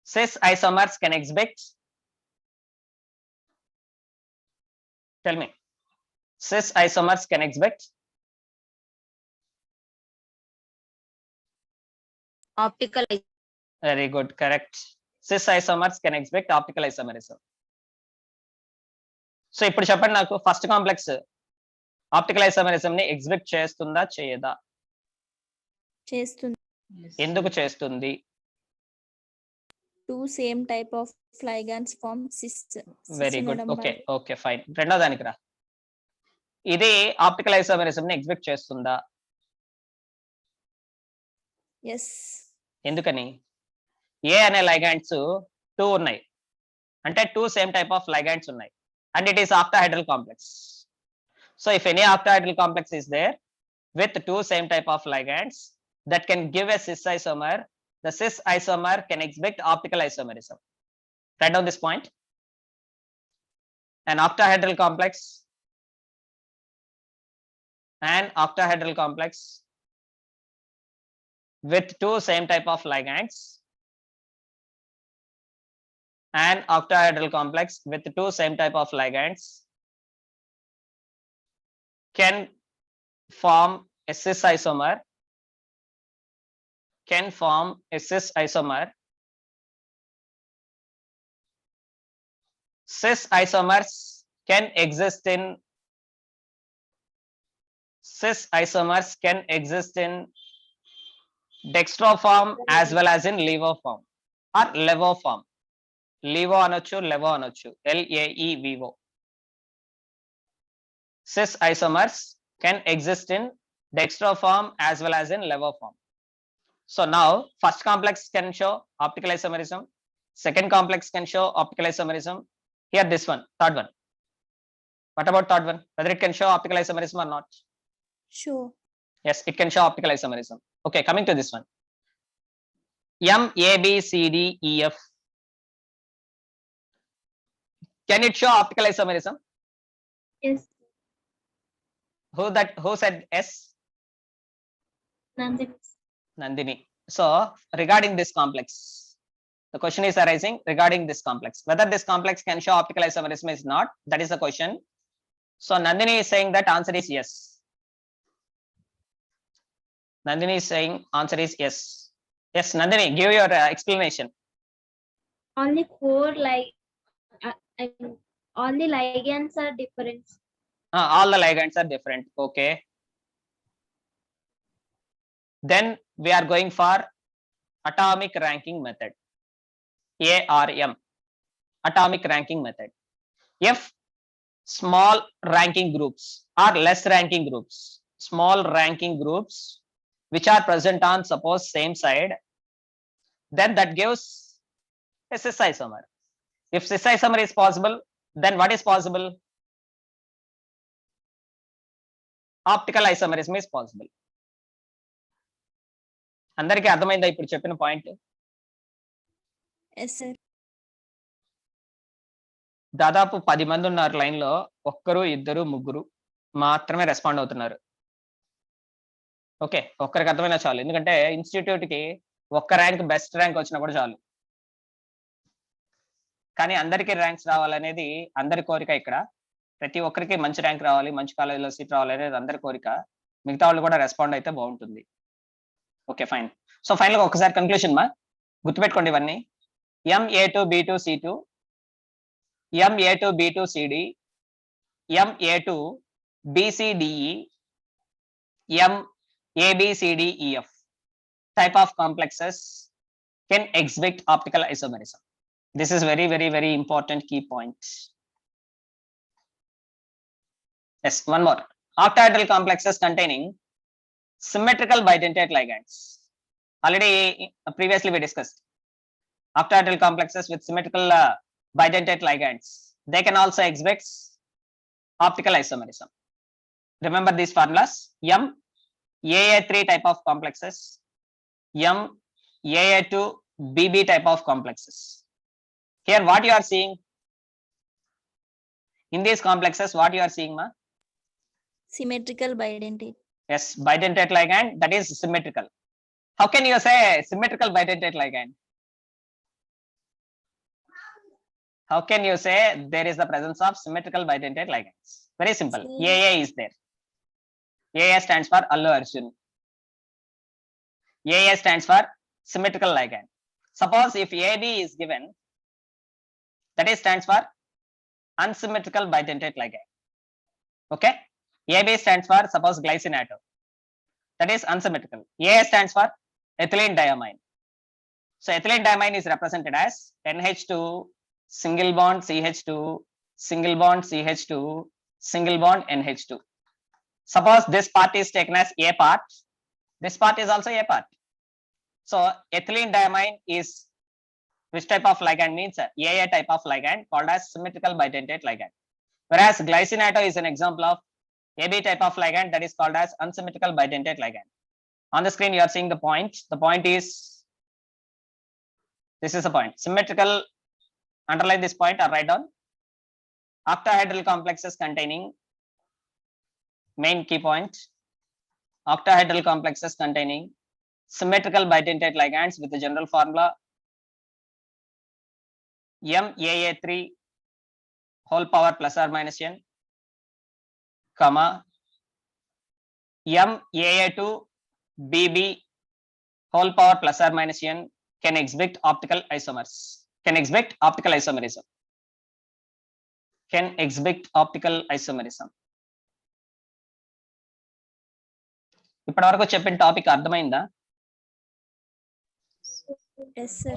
Cis isomers can exhibit. Tell me. Cis isomers can exhibit. Optical. Very good, correct. Cis isomers can exhibit optical isomerism. So ఇప్పుడు చెప్పండి నాకు first complex optical isomerism ని exhibit చేస్తుందా చేయదా? చేస్తుంది. ఎందుకు చేస్తుంది? Two same type of ligands form cis. Very good, okay okay fine. రెండో దానికి రా. ఇది ఆప్టికల్ ఐసోమెరిజం ని ఎగ్జిబిట్ చేస్తుందా? ఎస్. ఎందుకని? ఏ అనే లైగాండ్స్ టూ ఉన్నాయి, అంటే two same type of ligands ఉన్నాయి, and it is octahedral complex. So if any octahedral complex is there with two same type of ligands that can give a cis isomer, the cis isomer can exhibit optical isomerism. Write down this point. An octahedral complex with two same type of ligands, an octahedral complex with two same type of ligands can form a cis isomer, cis isomers can exist in dextroform as well as in levoform or levoform. levo అనొచ్చు, levo అనొచ్చు, LAEVO. cis isomers can exist in dextroform as well as in levoform. So now first complex can show optical isomerism, second complex can show optical isomerism. Here this one, third one. What about third one? Whether it can show optical isomerism or not? Sure. Yes, it can show optical isomerism. Okay, coming to this one. MABCDEF. Can it show optical isomerism? Yes. Who said yes? Nandini. So regarding this complex, the question is arising regarding this complex. Whether this complex can show optical isomerism is not, that is the question. So Nandini is saying that answer is yes. Nandini is saying answer is yes. Yes, Nandini, give your explanation. Only four all the ligands are different. All the ligands are different. Okay. Then we are going for atomic ranking method. ARM. Atomic ranking method. If small ranking groups or less ranking groups, small ranking groups which are present on suppose same side, then that gives a cis isomer. If cis isomer is possible, then what is possible? Optical isomerism is possible. అందరికీ అర్థమైందా ఇప్పుడు చెప్పిన point? Yes sir. దాదాపు 10 మంది ఉన్నారు line లో, ఒక్కరు ఇద్దరు ముగ్గురు మాత్రమే రెస్పాండ్ అవుతున్నారు. ఓకే, ఒక్కరికి అర్థమైనా చాలు, ఎందుకంటే ఇన్స్టిట్యూట్ కి ఒక్క ర్యాంక్ బెస్ట్ ర్యాంక్ వచ్చినా కూడా చాలు. కానీ అందరికీ ర్యాంక్స్ రావాలనేది అందరి కోరిక. ఇక్కడ ప్రతి ఒక్కరికి మంచి ర్యాంక్ రావాలి, మంచి కాలేజీలో సీట్ రావాలి అనేది అందరి కోరిక. మిగతా వాళ్ళు కూడా రెస్పాండ్ అయితే బాగుంటుంది. Okay fine. సో ఫైనల్ గా ఒకసారి కన్క్లూషన్ మా గుర్తుపెట్టుకోండి ఇవన్నీ. MA2 B2 C2, MA2 B2 CD, MA2 BCDE, MABCDEF type of complexes can exhibit optical isomerism. This is very important key point. Yes, one more. Octahedral complexes containing symmetrical bidentate ligands. Already previously we discussed octahedral complexes with symmetrical bidentate ligands. They can also exhibit optical isomerism. Remember these formulas. MAA3 type of complexes, MAA2 BB type of complexes. Here what you are seeing in these complexes, what you are seeing ma? Symmetrical bidentate. Yes, bidentate ligand that is symmetrical. How can you say symmetrical bidentate ligand? How can you say there is the presence of symmetrical bidentate ligands? Very simple. Same. AA is there. AA stands for Allu Arjun. AA stands for symmetrical ligand. Suppose if AB is given, that is stands for unsymmetrical bidentate ligand. Okay, AB stands for suppose glycine-atom, that is unsymmetrical. AA stands for ethylene diamine. So ethylene diamine is represented as NH2 single bond CH2 single bond CH2 single bond NH2. Suppose this part is taken as A part, this part is also A part. So ethylene diamine is which type of ligand? Means AA type of ligand called as symmetrical bidentate ligand. Whereas glycine-atom is an example of AB type of ligand that is called as unsymmetrical bidentate ligand. On the screen you are seeing the point. The point is, this is the point. Symmetrical, underline this point or write down. Octahedral complexes containing, main key point, octahedral complexes containing symmetrical bidentate ligands with the general formula MAA3 whole power plus or minus n, comma MAA2 BB whole power plus or minus n can exhibit optical isomers. Can exhibit optical isomerism. Can exhibit optical isomerism. ఇప్పటి వరకు చెప్పిన topic అర్థమైందా? Yes, sir.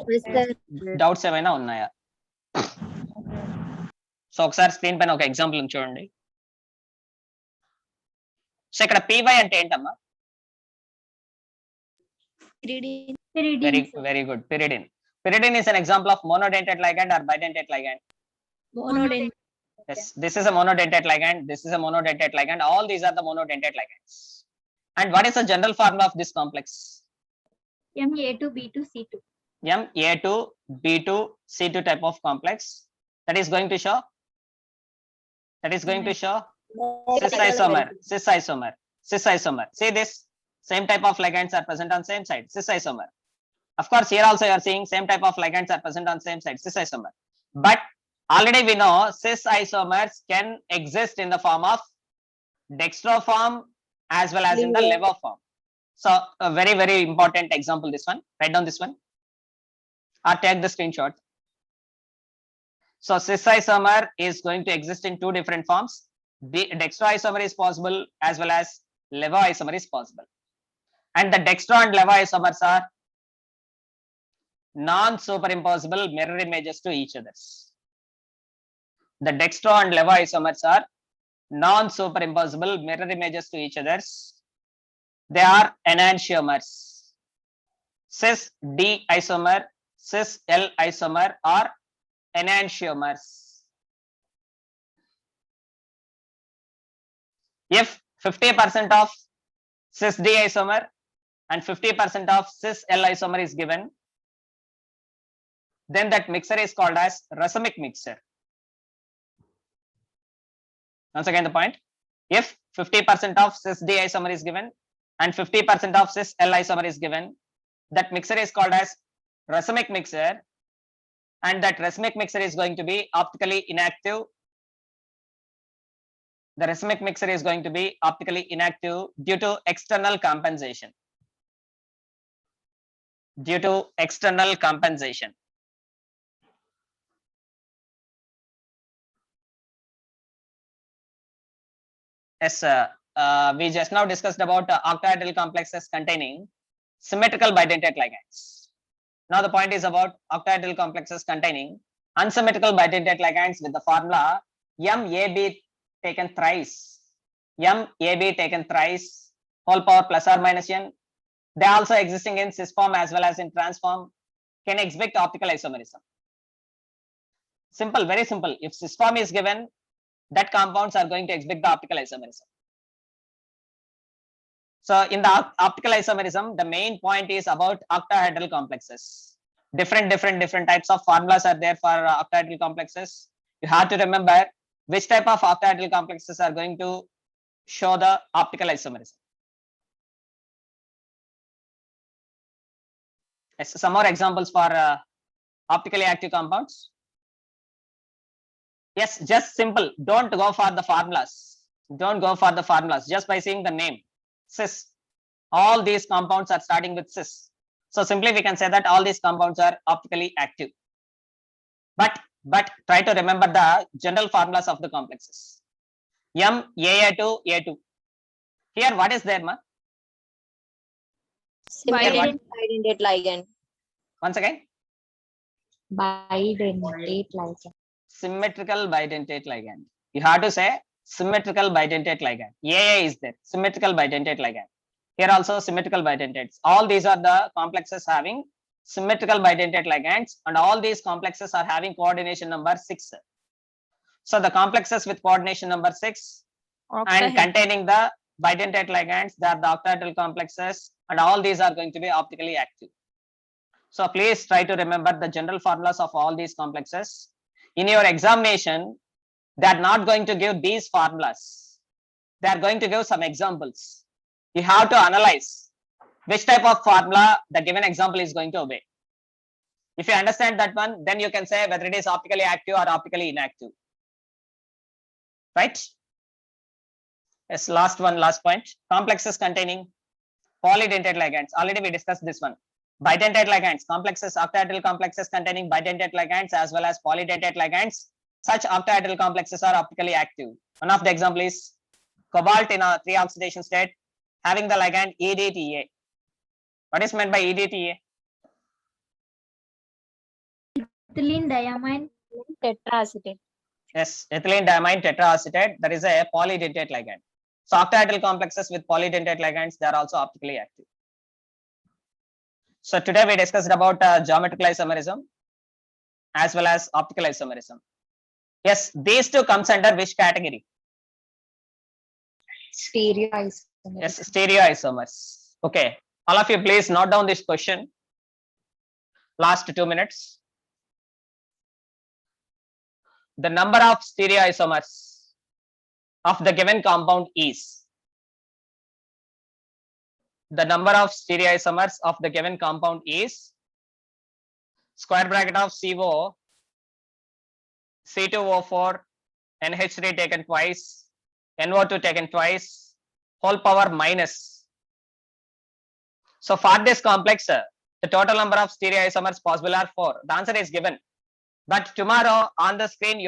Doubts ఏమైనా ఉన్నాయా? So ఒకసారి screen పైన ఒక example చూడండి. సో ఇక్కడ PY అంటే ఏంటమ్మా? Pyridine. Very good. Pyridine. Pyridine is an example of monodentate ligand or bidentate ligand. Monodentate. Yes, this is a monodentate ligand. This is a monodentate ligand. All these are the monodentate ligands. And what is the general formula of this complex? MA2 B2 C2. MA2 B2 C2 type of complex. That is going to show. That is going to show cis isomer. Cis isomer. Cis isomer. See this. Same type of ligands are present on same side. Cis isomer. Of course, here also you are seeing same type of ligands are present on same side. Cis isomer. But already we know cis isomers can exist in the form of dextro form as well as in the levo form. So a very important example this one. Write down this one or take the screenshot. So cis isomer is going to exist in two different forms. The dextro isomer is possible as well as levo isomer is possible. And the dextro and levo isomers are non-superimposable mirror images to each others. The dextro and levo isomers are non-superimposable mirror images to each others. They are enantiomers. Cis D isomer, cis L isomer are enantiomers. If 50% of cis D isomer and 50% of cis L isomer is given, then that mixture is called as racemic mixture. Once again, the point, if 50% of cis D isomer is given and 50% of cis L isomer is given, that mixture is called as racemic mixture, and that racemic mixture is going to be optically inactive. The racemic mixture is going to be optically inactive due to external compensation. Due to external compensation. Yes, we just now discussed about octahedral complexes containing symmetrical bidentate ligands. Now the point is about octahedral complexes containing unsymmetrical bidentate ligands with the formula MAB taken thrice, MAB taken thrice, whole power plus or minus n. They are also existing in cis form as well as in trans form, can exhibit optical isomerism. Simple, very simple. If cis form is given, that compounds are going to exhibit the optical isomerism. So in the optical isomerism, the main point is about octahedral complexes. Different types of formulas are there for octahedral complexes. You have to remember which type of octahedral complexes are going to show the optical isomerism. Yes, some more examples for optically active compounds. Yes, just simple. Don't go for the formulas. Don't go for the formulas. Just by seeing the name, cis. All these compounds are starting with cis. So simply we can say that all these compounds are optically active. But try to remember the general formulas of the complexes. MAA2, A2. Here, what is there, ma? Bidentate ligand. Once again. Bidentate ligand. Symmetrical bidentate ligand. You have to say symmetrical bidentate ligand. AA is there. Symmetrical bidentate ligand. Here also symmetrical bidentates. All these are the complexes having symmetrical bidentate ligands, and all these complexes are having coordination number 6. So the complexes with coordination number 6 and containing the bidentate ligands, they are the octahedral complexes, and all these are going to be optically active. So please try to remember the general formulas of all these complexes. In your examination, they are not going to give these formulas. They are going to give some examples. You have to analyze which type of formula the given example is going to obey. If you understand that one, then you can say whether it is optically active or optically inactive. Right? Yes, last point. Complexes containing polydentate ligands. Already we discussed this one. Bidentate ligands, complexes, octahedral complexes containing bidentate ligands as well as polydentate ligands. Such octahedral complexes are optically active. One of the example is cobalt in a 3 oxidation state having the ligand EDTA. What is meant by EDTA? Ethylene diamine Tetraacetate. Yes, ethylene diamine tetraacetate. That is a polydentate ligand. So octahedral complexes with polydentate ligands, they are also optically active. So today we discussed about geometrical isomerism as well as optical isomerism. Yes, these two comes under which category? Stereoisomer. Yes, stereoisomers. Okay, all of you please note down this question. Last 2 minutes. The number of stereoisomers of the given compound is. The number of stereoisomers of the given compound is square bracket of CO, C2O4, NH3 taken twice, NO2 taken twice, whole power minus. So for this complex, the total number of stereoisomers possible are 4. The answer is given. But tomorrow on the screen, you